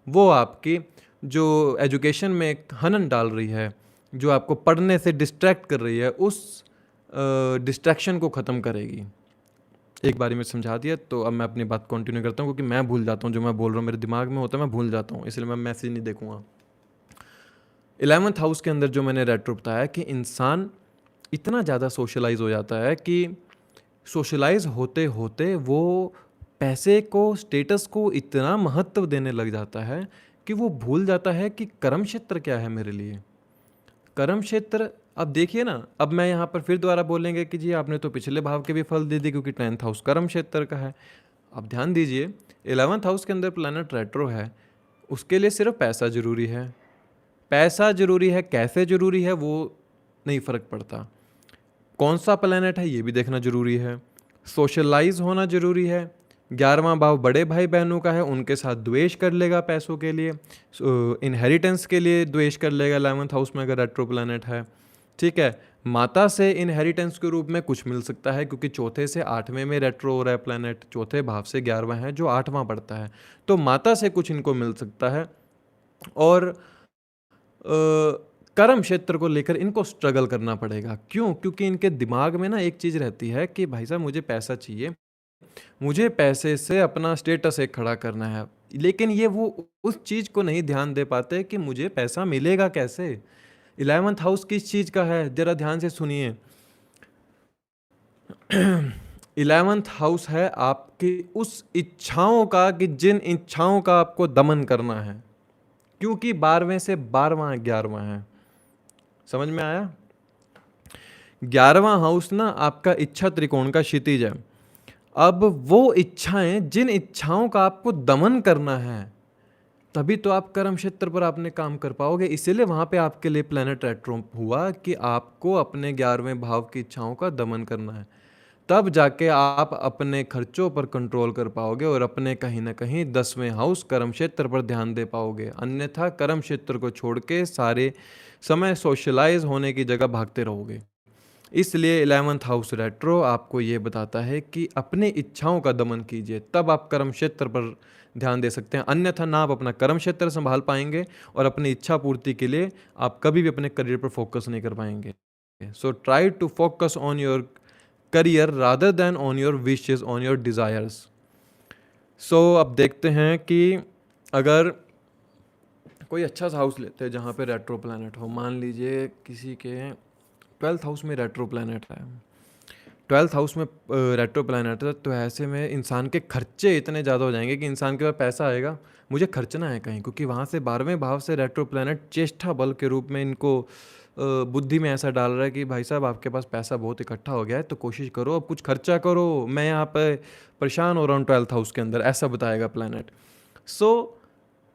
Speaker 1: वो आपकी जो एजुकेशन में एक हनन डाल रही है, जो आपको पढ़ने से डिस्ट्रैक्ट कर रही है, उस डिस्ट्रैक्शन को ख़त्म करेगी। एक बारी में समझा दिया, तो अब मैं अपनी बात कंटिन्यू करता हूँ, क्योंकि मैं भूल जाता हूँ जो मैं बोल रहा हूँ, मेरे दिमाग में होता है मैं भूल जाता हूँ, इसलिए मैं मैसेज नहीं देखूँगा। 11th हाउस के अंदर जो मैंने रेट्रो बताया कि इंसान इतना ज़्यादा सोशलाइज हो जाता है कि सोशलाइज होते होते वो पैसे को, स्टेटस को इतना महत्व देने लग जाता है कि वो भूल जाता है कि कर्म क्षेत्र क्या है मेरे लिए। कर्म क्षेत्र, अब देखिए ना, अब मैं यहाँ पर फिर दोबारा बोलेंगे कि जी आपने तो पिछले भाव के भी फल दे दिए क्योंकि 10th हाउस कर्म क्षेत्र का है। अब ध्यान दीजिए 11th हाउस के अंदर प्लैनेट रेट्रो है, उसके लिए सिर्फ पैसा ज़रूरी है। पैसा ज़रूरी है, कैसे ज़रूरी है वो नहीं फ़र्क पड़ता, कौन सा प्लैनेट है ये भी देखना ज़रूरी है, सोशलाइज होना ज़रूरी है। 11वां भाव बड़े भाई बहनों का है, उनके साथ द्वेष कर लेगा पैसों के लिए, इनहेरिटेंस के लिए द्वेष कर लेगा 11th हाउस में अगर रेट्रो प्लैनेट है। ठीक है, माता से इनहेरिटेंस के रूप में कुछ मिल सकता है, क्योंकि चौथे से 8वें में रेट्रो हो रहा है प्लैनेट, चौथे भाव से 11वां है जो 8वां पड़ता है, तो माता से कुछ इनको मिल सकता है। और कर्म क्षेत्र को लेकर इनको स्ट्रगल करना पड़ेगा। क्यों? क्योंकि इनके दिमाग में ना एक चीज़ रहती है कि भाई साहब मुझे पैसा चाहिए, मुझे पैसे से अपना स्टेटस एक खड़ा करना है, लेकिन ये वो उस चीज़ को नहीं ध्यान दे पाते कि मुझे पैसा मिलेगा कैसे। 11th हाउस किस चीज़ का है, ज़रा ध्यान से सुनिए। 11th हाउस है आपकी उस इच्छाओं का कि जिन इच्छाओं का आपको दमन करना है, क्योंकि 12वें से 12वां 11वां है। समझ में आया? 11वां हाउस ना आपका इच्छा त्रिकोण का क्षितिज है। अब वो इच्छाएं, जिन इच्छाओं का आपको दमन करना है, तभी तो आप कर्म क्षेत्र पर आपने काम कर पाओगे। इसीलिए वहां पे आपके लिए प्लैनेट रेट्रो हुआ कि आपको अपने 11वें भाव की इच्छाओं का दमन करना है, तब जाके आप अपने खर्चों पर कंट्रोल कर पाओगे और अपने कहीं ना कहीं 10वें हाउस कर्म क्षेत्र पर ध्यान दे पाओगे। अन्यथा कर्म क्षेत्र को छोड़ के सारे समय सोशलाइज होने की जगह भागते रहोगे। इसलिए 11th हाउस रेट्रो आपको ये बताता है कि अपनी इच्छाओं का दमन कीजिए, तब आप कर्म क्षेत्र पर ध्यान दे सकते हैं। अन्यथा ना आप अपना कर्म क्षेत्र संभाल पाएंगे और अपनी इच्छा पूर्ति के लिए आप कभी भी अपने करियर पर फोकस नहीं कर पाएंगे। So try to focus on your career rather than on your wishes, on your desires. So अब देखते हैं कि अगर कोई अच्छा सा हाउस लेते हैं जहाँ पे रेट्रो प्लैनेट हो, मान लीजिए किसी के 12th हाउस में रेट्रो प्लैनेट है, 12th हाउस में रेट्रो प्लैनेट है, तो ऐसे में इंसान के खर्चे इतने ज़्यादा हो जाएंगे कि इंसान के पास पैसा आएगा, मुझे खर्चना है कहीं, क्योंकि वहाँ से 12वें भाव से रेट्रो प्लैनेट चेष्टा बल के रूप में इनको बुद्धि में ऐसा डाल रहा है कि भाई साहब आपके पास पैसा बहुत इकट्ठा हो गया है, तो कोशिश करो अब कुछ खर्चा करो, मैं यहाँ पे परेशान हो रहा हूँ 12th हाउस के अंदर, ऐसा बताएगा प्लैनेट। सो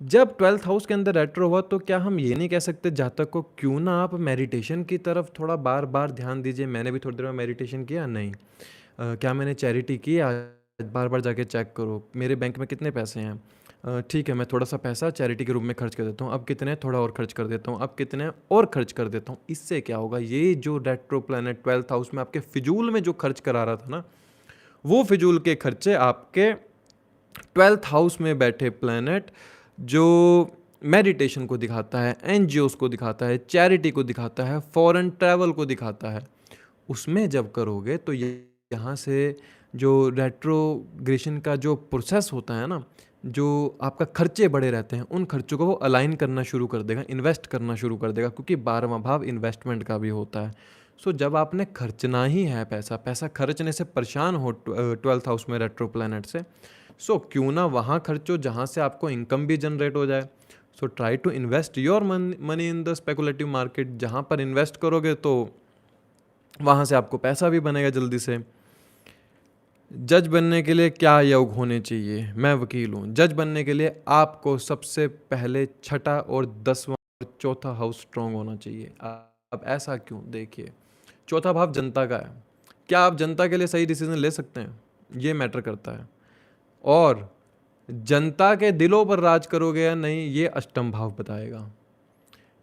Speaker 1: जब 12th हाउस के अंदर रेट्रो हुआ तो क्या हम ये नहीं कह सकते जातक को क्यों ना आप मेडिटेशन की तरफ थोड़ा बार बार ध्यान दीजिए। मैंने भी थोड़ी देर में मेडिटेशन किया नहीं। क्या मैंने चैरिटी की आज, बार बार जाके चेक करो मेरे बैंक में कितने पैसे हैं। ठीक है, मैं थोड़ा सा पैसा चैरिटी के रूप में खर्च कर देता हूँ, अब कितने थोड़ा और खर्च कर देता हूँ, अब कितने और खर्च कर देता हूँ। इससे क्या होगा, ये जो रेट्रो प्लैनेट 12th हाउस में आपके फिजूल में जो खर्च करा रहा था ना, वो फिजूल के खर्चे आपके 12th हाउस में बैठे प्लैनेट जो मेडिटेशन को दिखाता है, एनजीओस को दिखाता है, चैरिटी को दिखाता है, फॉरेन ट्रैवल को दिखाता है, उसमें जब करोगे तो ये यहाँ से जो रेट्रोग्रेशन का जो प्रोसेस होता है ना, जो आपका खर्चे बढ़े रहते हैं, उन खर्चों को वो अलाइन करना शुरू कर देगा, इन्वेस्ट करना शुरू कर देगा, क्योंकि 12वां भाव इन्वेस्टमेंट का भी होता है। सो जब आपने खर्चना ही है पैसा, पैसा खर्चने से परेशान हो 12th हाउस में रेट्रो प्लैनेट से, सो क्यों ना वहाँ खर्चो जहाँ से आपको इनकम भी जनरेट हो जाए। So try to invest your money in the speculative market. जहाँ पर इन्वेस्ट करोगे तो वहाँ से आपको पैसा भी बनेगा जल्दी से। जज बनने के लिए क्या योग होने चाहिए? मैं वकील हूँ। जज बनने के लिए आपको सबसे पहले छठा और 10वां और चौथा हाउस स्ट्रांग होना चाहिए। अब ऐसा क्यों? देखिए, चौथा भाव जनता का है। क्या आप जनता के लिए सही डिसीजन ले सकते हैं? ये मैटर करता है। और जनता के दिलों पर राज करोगे या नहीं, ये अष्टम भाव बताएगा।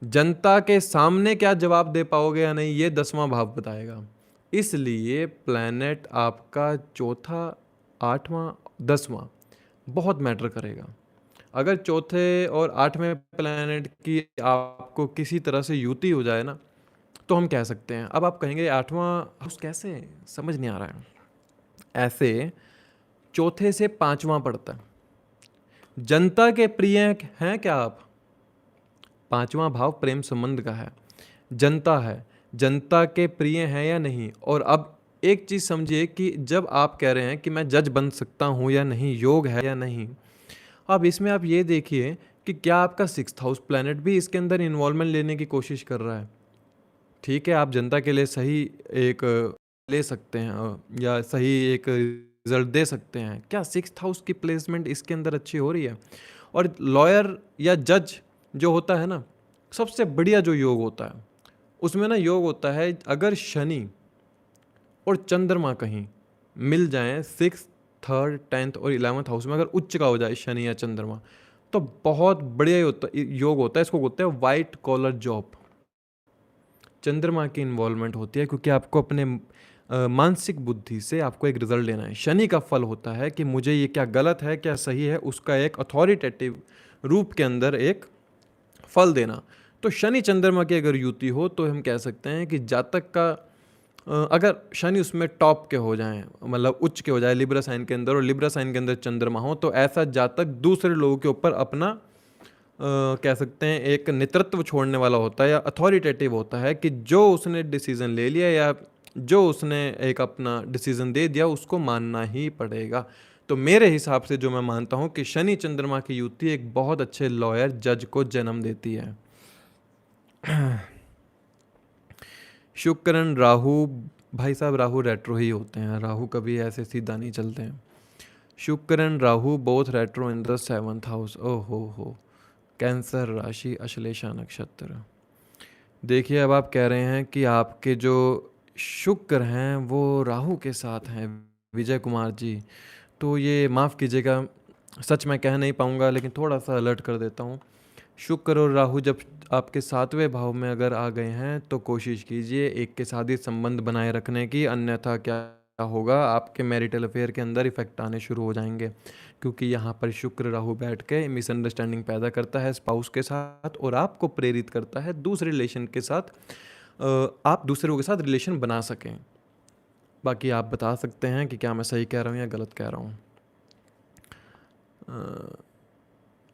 Speaker 1: जनता के सामने क्या जवाब दे पाओगे या नहीं, ये 10वां भाव बताएगा। इसलिए प्लैनेट आपका चौथा, 8वां, 10वां बहुत मैटर करेगा। अगर चौथे और 8वें प्लैनेट की आपको किसी तरह से युति हो जाए ना, तो हम कह सकते हैं। अब आप कहेंगे 8वां हाउस कैसे, समझ नहीं आ रहा है। ऐसे चौथे से 5वां पड़ता है। जनता के प्रिय हैं क्या आप? 5वां भाव प्रेम संबंध का है, जनता है, जनता के प्रिय हैं या नहीं। और अब एक चीज़ समझिए कि जब आप कह रहे हैं कि मैं जज बन सकता हूँ या नहीं, योग है या नहीं, अब इसमें आप ये देखिए कि क्या आपका 6th हाउस प्लैनेट भी इसके अंदर इन्वॉल्वमेंट लेने की कोशिश कर रहा है। ठीक है, आप जनता के लिए सही एक ले सकते हैं या सही एक रिजल्ट दे सकते हैं। क्या 6th हाउस की प्लेसमेंट इसके अंदर अच्छी हो रही है? और लॉयर या जज जो होता है ना, सबसे बढ़िया जो योग होता है उसमें ना योग होता है, अगर शनि और चंद्रमा कहीं मिल जाएं 6th, 3rd, 10th और 11th हाउस में, अगर उच्च का हो जाए शनि या चंद्रमा, तो बहुत बढ़िया योग होता है। इसको बोलते हैं वाइट कॉलर जॉब। चंद्रमा की इन्वॉल्वमेंट होती है क्योंकि आपको अपने मानसिक बुद्धि से आपको एक रिजल्ट लेना है। शनि का फल होता है कि मुझे ये क्या गलत है क्या सही है, उसका एक अथॉरिटेटिव रूप के अंदर एक फल देना। तो शनि चंद्रमा की अगर युति हो तो हम कह सकते हैं कि जातक का अगर शनि उसमें टॉप के हो जाएं, मतलब उच्च के हो जाए लिब्रा साइन के अंदर, और लिब्रा साइन के अंदर चंद्रमा हो, तो ऐसा जातक दूसरे लोगों के ऊपर अपना कह सकते हैं एक नेतृत्व छोड़ने वाला होता है या अथॉरिटेटिव होता है, कि जो उसने डिसीज़न ले लिया या जो उसने एक अपना डिसीज़न दे दिया उसको मानना ही पड़ेगा। तो मेरे हिसाब से जो मैं मानता हूँ कि शनि चंद्रमा की युति एक बहुत अच्छे लॉयर जज को जन्म देती है। शुक्र राहु, भाई साहब राहु रेट्रो ही होते हैं, राहु कभी ऐसे सीधा नहीं चलते हैं। Shukra Rahu both retro in the 7th house. ओ हो, कैंसर राशि, अश्लेषा नक्षत्र। देखिए, अब आप कह रहे हैं कि आपके जो शुक्र हैं वो राहु के साथ हैं, विजय कुमार जी। तो ये माफ़ कीजिएगा, सच मैं कह नहीं पाऊँगा, लेकिन थोड़ा सा अलर्ट कर देता हूँ। शुक्र और राहु जब आपके 7वें भाव में अगर आ गए हैं तो कोशिश कीजिए एक के साथ ही संबंध बनाए रखने की, अन्यथा क्या होगा, आपके मैरिटल अफेयर के अंदर इफेक्ट आने शुरू हो जाएंगे। क्योंकि यहाँ पर शुक्र राहु बैठ के मिसअंडरस्टैंडिंग पैदा करता है स्पाउस के साथ, और आपको प्रेरित करता है दूसरे रिलेशन के साथ, आप दूसरों के साथ रिलेशन बना सकें। बाकी आप बता सकते हैं कि क्या मैं सही कह रहा हूँ या गलत कह रहा हूँ।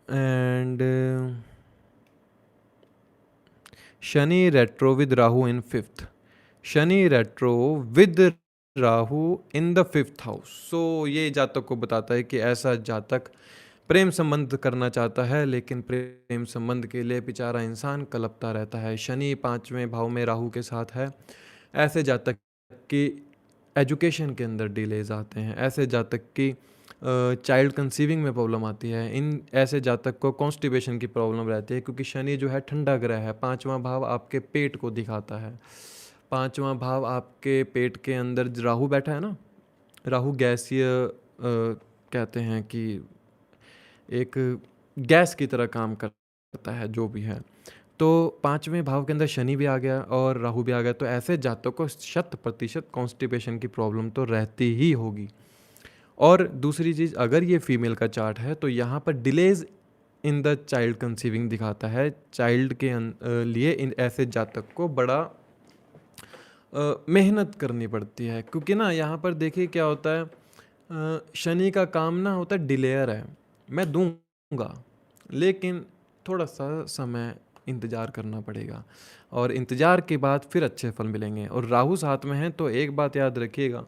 Speaker 1: And Shani retro with Rahu in 5th, Shani retro with Rahu in the 5th house. So ये जातक को बताता है कि ऐसा जातक प्रेम संबंध करना चाहता है, लेकिन प्रेम संबंध के लिए बेचारा इंसान कलपता रहता है। शनि 5वें भाव में राहु के साथ है। ऐसे जातक की एजुकेशन के अंदर डिलेज आते हैं, ऐसे जातक की चाइल्ड कंसीविंग में प्रॉब्लम आती है। इन ऐसे जातक को कॉन्स्टिपेशन की प्रॉब्लम रहती है, क्योंकि शनि जो है ठंडा ग्रह है। पाँचवां भाव आपके पेट को दिखाता है। पाँचवां भाव आपके पेट के अंदर राहु बैठा है ना। राहु गैसीय कहते हैं कि एक गैस की तरह काम करता है जो भी है। तो पाँचवें भाव के अंदर शनि भी आ गया और राहु भी आ गया, तो ऐसे जातकों को 100% कॉन्स्टिपेशन की प्रॉब्लम तो रहती ही होगी। और दूसरी चीज़, अगर ये फीमेल का चार्ट है तो यहाँ पर delays in the child conceiving दिखाता है। चाइल्ड के लिए इन ऐसे जातक को बड़ा मेहनत करनी पड़ती है, क्योंकि ना यहाँ पर देखिए क्या होता है, शनि का काम ना होता है डिलेयर है, मैं दूंगा लेकिन थोड़ा सा समय इंतज़ार करना पड़ेगा और इंतज़ार के बाद फिर अच्छे फल मिलेंगे। और राहु साथ में है तो एक बात याद रखिएगा,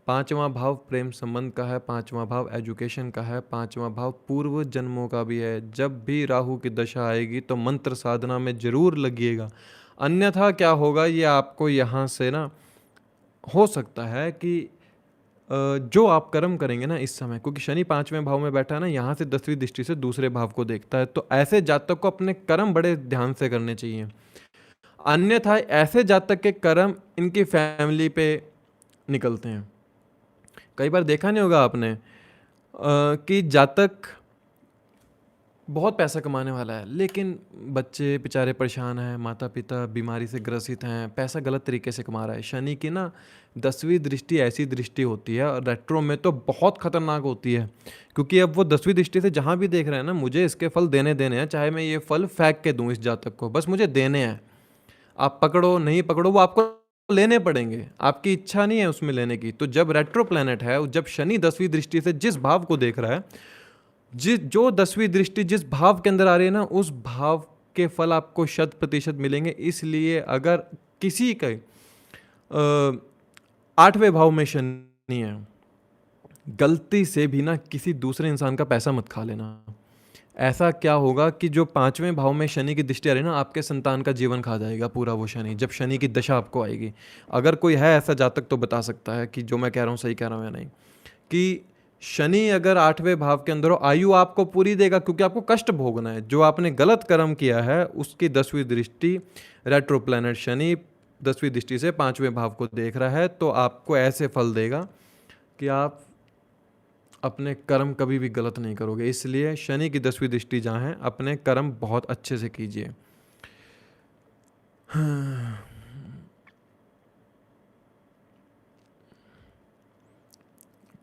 Speaker 1: पाँचवां भाव प्रेम संबंध का है, पाँचवां भाव एजुकेशन का है, पाँचवां भाव पूर्व जन्मों का भी है। जब भी राहु की दशा आएगी तो मंत्र साधना में ज़रूर लगिएगा, अन्यथा क्या होगा ये आपको यहाँ से ना हो सकता है कि जो आप कर्म करेंगे ना इस समय, क्योंकि शनि पाँचवें भाव में बैठा है ना, यहाँ से 10वीं दृष्टि से दूसरे भाव को देखता है, तो ऐसे जातक को अपने कर्म बड़े ध्यान से करने चाहिए। अन्यथा ऐसे जातक के कर्म इनकी फैमिली पे निकलते हैं। कई बार देखा नहीं होगा आपने कि जातक बहुत पैसा कमाने वाला है, लेकिन बच्चे बेचारे परेशान हैं, माता पिता बीमारी से ग्रसित हैं, पैसा गलत तरीके से कमा रहा है। शनि की ना 10वीं दृष्टि ऐसी दृष्टि होती है, और रेट्रो में तो बहुत खतरनाक होती है, क्योंकि अब वो 10वीं दृष्टि से जहाँ भी देख रहे हैं ना, मुझे इसके फल देने हैं, चाहे मैं ये फल फेंक के दूँ इस जातक को, बस मुझे देने हैं। आप पकड़ो नहीं पकड़ो वो आपको लेने पड़ेंगे, आपकी इच्छा नहीं है उसमें लेने की। तो जब रेट्रो प्लैनेट है, जब शनि 10वीं दृष्टि से जिस भाव को देख रहा है, जो 10वीं दृष्टि जिस भाव के अंदर आ रही है ना, उस भाव के फल आपको 100% मिलेंगे। इसलिए अगर किसी के 8वें भाव में शनि है, गलती से भी ना किसी दूसरे इंसान का पैसा मत खा लेना। ऐसा क्या होगा कि जो 5वें भाव में शनि की दृष्टि आ रही है ना, आपके संतान का जीवन खा जाएगा पूरा वो शनि, जब शनि की दशा आपको आएगी। अगर कोई है ऐसा जातक तो बता सकता है कि जो मैं कह रहा हूँ सही कह रहा हूँ या नहीं, कि शनि अगर 8वें भाव के अंदर हो, आयु आपको पूरी देगा, क्योंकि आपको कष्ट भोगना है। जो आपने गलत कर्म किया है उसकी 10वीं दृष्टि, रेट्रो प्लैनेट शनि 10वीं दृष्टि से 5वें भाव को देख रहा है, तो आपको ऐसे फल देगा कि आप अपने कर्म कभी भी गलत नहीं करोगे। इसलिए शनि की 10वीं दृष्टि जहाँ है, अपने कर्म बहुत अच्छे से कीजिए।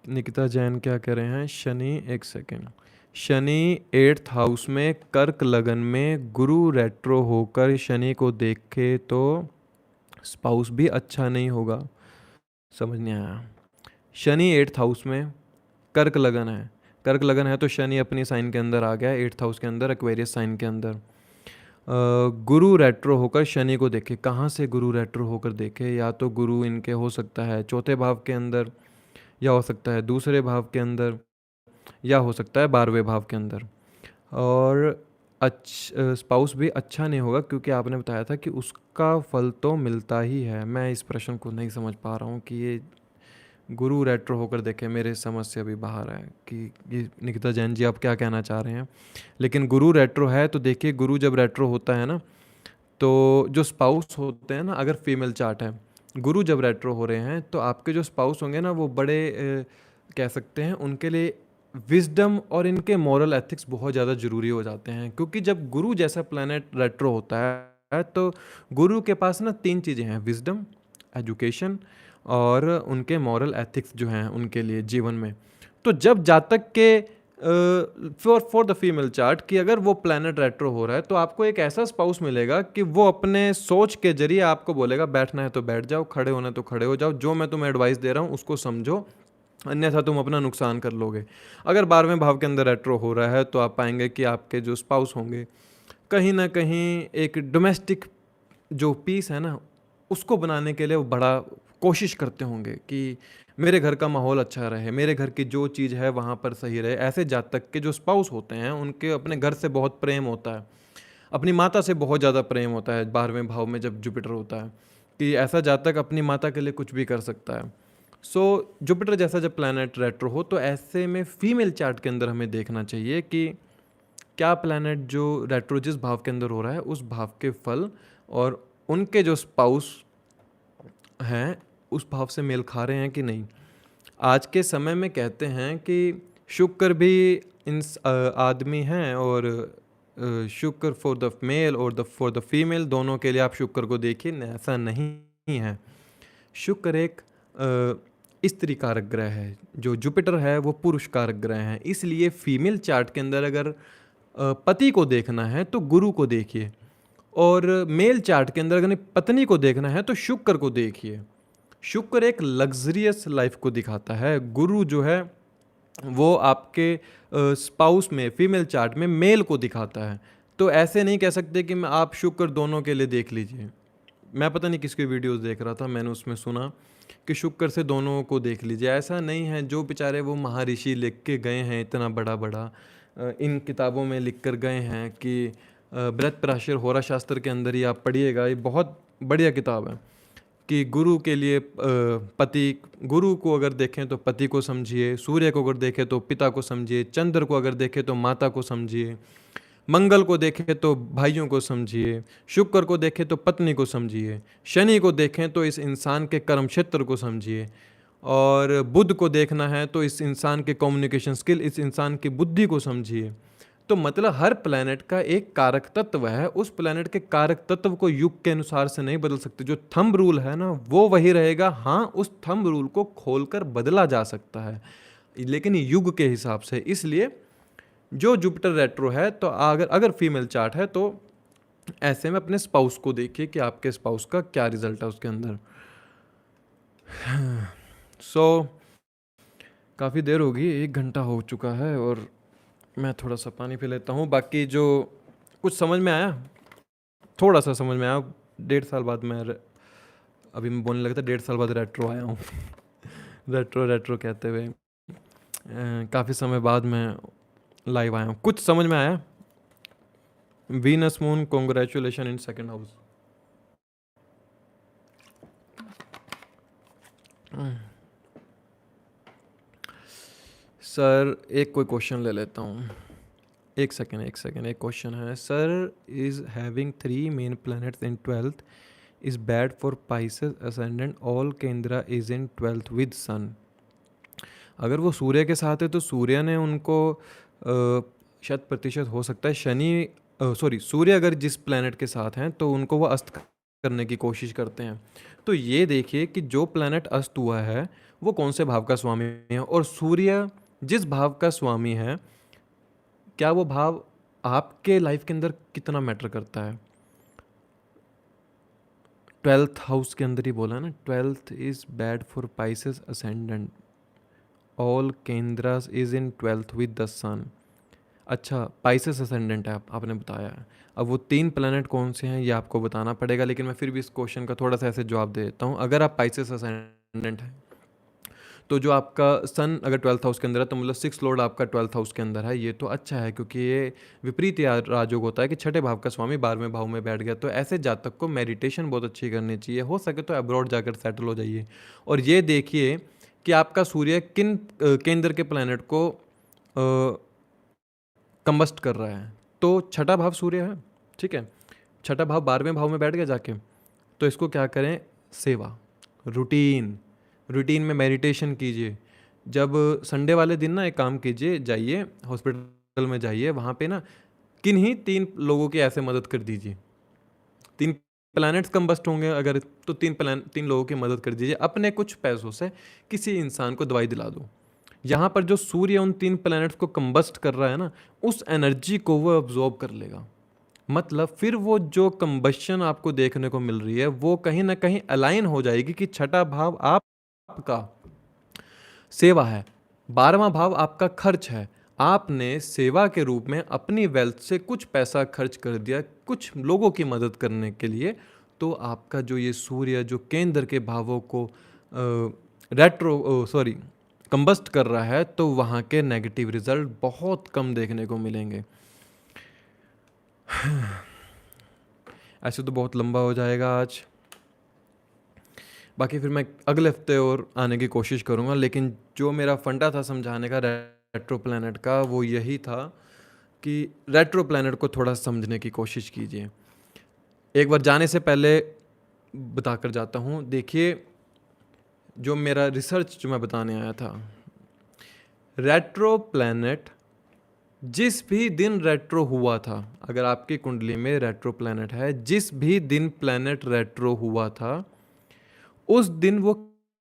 Speaker 1: निकिता जैन क्या कह रहे हैं, शनि, एक सेकेंड, शनि 8th हाउस में कर्क लगन में गुरु रेट्रो होकर शनि को देखे तो स्पाउस भी अच्छा नहीं होगा। समझ नहीं आया। शनि 8th हाउस में कर्क लगन है, कर्क लगन है तो शनि अपनी साइन के अंदर आ गया, 8th हाउस के अंदर, एक्वेरियस साइन के अंदर। गुरु रेट्रो होकर शनि को देखे, कहाँ से गुरु रेट्रो होकर देखे, या तो गुरु इनके हो सकता है 4थे भाव के अंदर, या हो सकता है दूसरे भाव के अंदर, या हो सकता है 12वें भाव के अंदर। और स्पाउस भी अच्छा नहीं होगा, क्योंकि आपने बताया था कि उसका फल तो मिलता ही है। मैं इस प्रश्न को नहीं समझ पा रहा हूँ कि ये गुरु रेट्रो होकर देखे, मेरे समझ से अभी बाहर है कि ये निकिता जैन जी आप क्या कहना चाह रहे हैं। लेकिन गुरु रेट्रो है तो देखिए, गुरु जब रेट्रो होता है ना, तो जो स्पाउस होते हैं ना, अगर फीमेल चार्ट है, गुरु जब रेट्रो हो रहे हैं, तो आपके जो स्पाउस होंगे ना, वो बड़े कह सकते हैं, उनके लिए विजडम और इनके मॉरल एथिक्स बहुत ज़्यादा ज़रूरी हो जाते हैं। क्योंकि जब गुरु जैसा प्लैनेट रेट्रो होता है तो गुरु के पास ना 3 चीज़ें हैं, विजडम, एजुकेशन और उनके मॉरल एथिक्स जो हैं उनके लिए जीवन में। तो जब जातक के फॉर द फीमेल चार्ट कि अगर वो प्लैनेट रेट्रो हो रहा है, तो आपको एक ऐसा स्पाउस मिलेगा कि वो अपने सोच के जरिए आपको बोलेगा बैठना है तो बैठ जाओ, खड़े होना है तो खड़े हो जाओ, जो मैं तुम्हें एडवाइस दे रहा हूँ उसको समझो, अन्यथा तुम अपना नुकसान कर लोगे। अगर 12वें भाव के अंदर रेट्रो हो रहा है तो आप पाएंगे कि आपके जो स्पाउस होंगे कहीं ना कहीं एक डोमेस्टिक जो पीस है ना, उसको बनाने के लिए वो बड़ा कोशिश करते होंगे कि मेरे घर का माहौल अच्छा रहे, मेरे घर की जो चीज़ है वहाँ पर सही रहे। ऐसे जातक के जो स्पाउस होते हैं उनके अपने घर से बहुत प्रेम होता है, अपनी माता से बहुत ज़्यादा प्रेम होता है 12वें भाव में जब जुपिटर होता है, कि ऐसा जातक अपनी माता के लिए कुछ भी कर सकता है। सो जुपिटर जैसा जब प्लैनेट रेट्रो हो तो ऐसे में फीमेल चार्ट के अंदर हमें देखना चाहिए कि क्या प्लैनेट जो रेट्रो जिस भाव के अंदर हो रहा है उस भाव के फल और उनके जो स्पाउस हैं उस भाव से मेल खा रहे हैं कि नहीं। आज के समय में कहते हैं कि शुक्र भी आदमी हैं और शुक्र फॉर द मेल और फॉर द फीमेल दोनों के लिए आप शुक्र को देखिए, ऐसा नहीं है। शुक्र एक स्त्री कारक ग्रह है, जो जुपिटर है वो पुरुष कारक ग्रह है। इसलिए फीमेल चार्ट के अंदर अगर पति को देखना है तो गुरु को देखिए, और मेल चार्ट के अंदर अगर पत्नी को देखना है तो शुक्र को देखिए। शुक्र एक लग्जरियस लाइफ को दिखाता है, गुरु जो है वो आपके स्पाउस में फीमेल चार्ट में मेल को दिखाता है। तो ऐसे नहीं कह सकते कि मैं आप शुक्र दोनों के लिए देख लीजिए। मैं पता नहीं किसकी वीडियोस देख रहा था, मैंने उसमें सुना कि शुक्र से दोनों को देख लीजिए। ऐसा नहीं है, जो बेचारे वो महर्षि लिख के गए हैं इतना बड़ा बड़ा इन किताबों में लिख कर गए हैं कि बृहत पराशर होरा शास्त्र के अंदर ही आप पढ़िएगा, ये बहुत बढ़िया किताब है कि गुरु के लिए पति, गुरु को अगर देखें तो पति को समझिए, सूर्य को अगर देखें तो पिता को समझिए, चंद्र को अगर देखें तो माता को समझिए, मंगल को देखें तो भाइयों को समझिए, शुक्र को देखें तो पत्नी को समझिए, शनि को देखें तो इस इंसान के कर्म क्षेत्र को समझिए, और बुध को देखना है तो इस इंसान के कम्युनिकेशन स्किल, इस इंसान की बुद्धि को समझिए। तो मतलब हर प्लैनेट का एक कारक तत्व है, उस प्लैनेट के कारक तत्व को युग के अनुसार से नहीं बदल सकते। जो थंब रूल है ना वो वही रहेगा, हाँ उस थंब रूल को खोलकर बदला जा सकता है लेकिन युग के हिसाब से। इसलिए जो जुपिटर रेट्रो है तो अगर फीमेल चार्ट है तो ऐसे में अपने स्पाउस को देखिए कि आपके स्पाउस का क्या रिजल्ट है उसके अंदर। काफ़ी देर होगी, 1 घंटा हो चुका है और मैं थोड़ा सा पानी पी लेता हूँ। बाकी जो कुछ समझ में आया, थोड़ा सा समझ में आया, 1.5 साल बाद अभी मैं बोलने लगा था 1.5 साल बाद रेट्रो आया हूँ रेट्रो कहते हुए काफ़ी समय बाद मैं लाइव आया हूँ, कुछ समझ में आया। Venus moon congratulation in second house. Sir एक कोई क्वेश्चन ले लेता हूँ, एक सेकेंड एक क्वेश्चन है। Sir, is having 3 main planets in 12th is bad for Pisces ascendant, all केंद्रा इज इन 12th विद सन। अगर वो सूर्य के साथ है तो सूर्य ने उनको 100% हो सकता है शनि सूर्य अगर जिस प्लैनेट के साथ हैं तो उनको वो अस्त करने की कोशिश करते हैं। तो ये देखिए कि जो प्लैनेट अस्त हुआ है वो कौन से भाव का स्वामी है, और सूर्य जिस भाव का स्वामी है क्या वो भाव आपके लाइफ के अंदर कितना मैटर करता है। 12th हाउस के अंदर ही बोला ना, 12th is bad for Pisces ascendant, all केंद्रास is in 12th with the sun. अच्छा, पाइसेस असेंडेंट है आपने बताया है। अब वो 3 प्लैनेट कौन से हैं ये आपको बताना पड़ेगा, लेकिन मैं फिर भी इस क्वेश्चन का थोड़ा सा ऐसे जवाब दे देता हूँ। अगर आप पाइसेस असेंडेंट हैं तो जो आपका सन अगर 12th हाउस के अंदर है तो मतलब 6 लॉर्ड आपका 12th हाउस के अंदर है, ये तो अच्छा है क्योंकि ये विपरीत राजयोग होता है कि 6ठे भाव का स्वामी 12वें भाव में बैठ गया। तो ऐसे जातक को मेडिटेशन बहुत अच्छी करनी चाहिए, हो सके तो अब्रॉड जाकर सेटल हो जाइए। और ये देखिए कि आपका सूर्य किन केंद्र के प्लैनेट को कंबस्ट कर रहा है। तो 6ठा भाव सूर्य है, ठीक है, 6ठा भाव 12वें भाव में बैठ गया जाके। तो इसको क्या करें, सेवा, रूटीन में मेडिटेशन कीजिए। जब संडे वाले दिन ना एक काम कीजिए, जाइए हॉस्पिटल में, जाइए वहाँ पे ना किन्हीं 3 लोगों की ऐसे मदद कर दीजिए। 3 प्लैनेट्स कंबस्ट होंगे अगर तो 3 लोगों की मदद कर दीजिए। अपने कुछ पैसों से किसी इंसान को दवाई दिला दो। यहाँ पर जो सूर्य उन 3 प्लैनेट्स को कंबस्ट कर रहा है ना, उस एनर्जी को वो अब्जॉर्ब कर लेगा। मतलब फिर वो जो कंबशन आपको देखने को मिल रही है वो कहीं ना कहीं अलाइन हो जाएगी कि 6ठा भाव आपका सेवा है, 12वां भाव आपका खर्च है। आपने सेवा के रूप में अपनी वेल्थ से कुछ पैसा खर्च कर दिया कुछ लोगों की मदद करने के लिए, तो आपका जो ये सूर्य जो केंद्र के भावों को कंबस्ट कर रहा है, तो वहाँ के नेगेटिव रिजल्ट बहुत कम देखने को मिलेंगे। ऐसे तो बहुत लंबा हो जाएगा आज, बाकी फिर मैं अगले हफ्ते और आने की कोशिश करूँगा, लेकिन जो मेरा फंडा था समझाने का रेट्रो प्लैनेट का, वो यही था कि रेट्रो प्लैनेट को थोड़ा समझने की कोशिश कीजिए। एक बार जाने से पहले बताकर जाता हूँ, देखिए जो मेरा रिसर्च जो मैं बताने आया था, रेट्रो प्लैनेट जिस भी दिन रेट्रो हुआ था, अगर आपकी कुंडली में रेट्रो प्लैनेट है, जिस भी दिन प्लैनेट रेट्रो हुआ था, उस दिन वो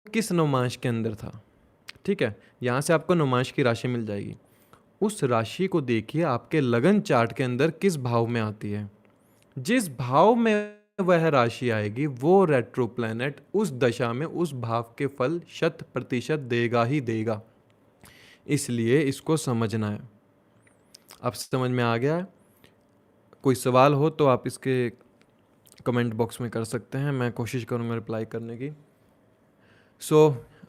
Speaker 1: किस नवमांश के अंदर था, ठीक है। यहाँ से आपको नवमांश की राशि मिल जाएगी। उस राशि को देखिए आपके लगन चार्ट के अंदर किस भाव में आती है। जिस भाव में वह राशि आएगी, वो रेट्रो प्लैनेट उस दशा में उस भाव के फल 100% देगा ही देगा। इसलिए इसको समझना है। अब समझ में आ गया है? कोई सवाल हो तो आप इसके कमेंट बॉक्स में कर सकते हैं, मैं कोशिश करूँगा रिप्लाई करने की।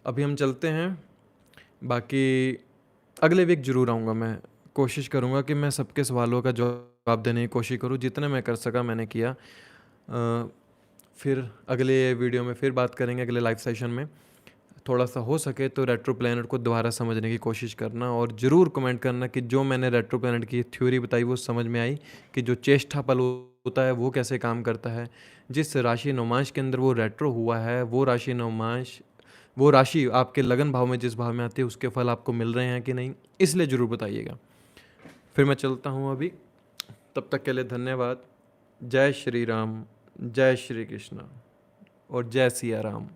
Speaker 1: अभी हम चलते हैं। बाकी अगले वीक ज़रूर आऊँगा। मैं कोशिश करूँगा कि मैं सबके सवालों का जवाब देने की कोशिश करूँ, जितने मैं कर सका मैंने किया। फिर अगले वीडियो में फिर बात करेंगे, अगले लाइव सेशन में। थोड़ा सा हो सके तो रेट्रो प्लैनेट को दोबारा समझने की कोशिश करना, और ज़रूर कमेंट करना कि जो मैंने रेट्रो प्लैनेट की थ्योरी बताई वो समझ में आई, कि जो चेष्टा पल होता है वो कैसे काम करता है, जिस राशि नवमांश के अंदर वो रेट्रो हुआ है, वो राशि आपके लगन भाव में जिस भाव में आती है उसके फल आपको मिल रहे हैं कि नहीं, इसलिए ज़रूर बताइएगा। फिर मैं चलता हूँ अभी, तब तक के लिए धन्यवाद। जय श्री राम, जय श्री कृष्ण और जय सिया राम।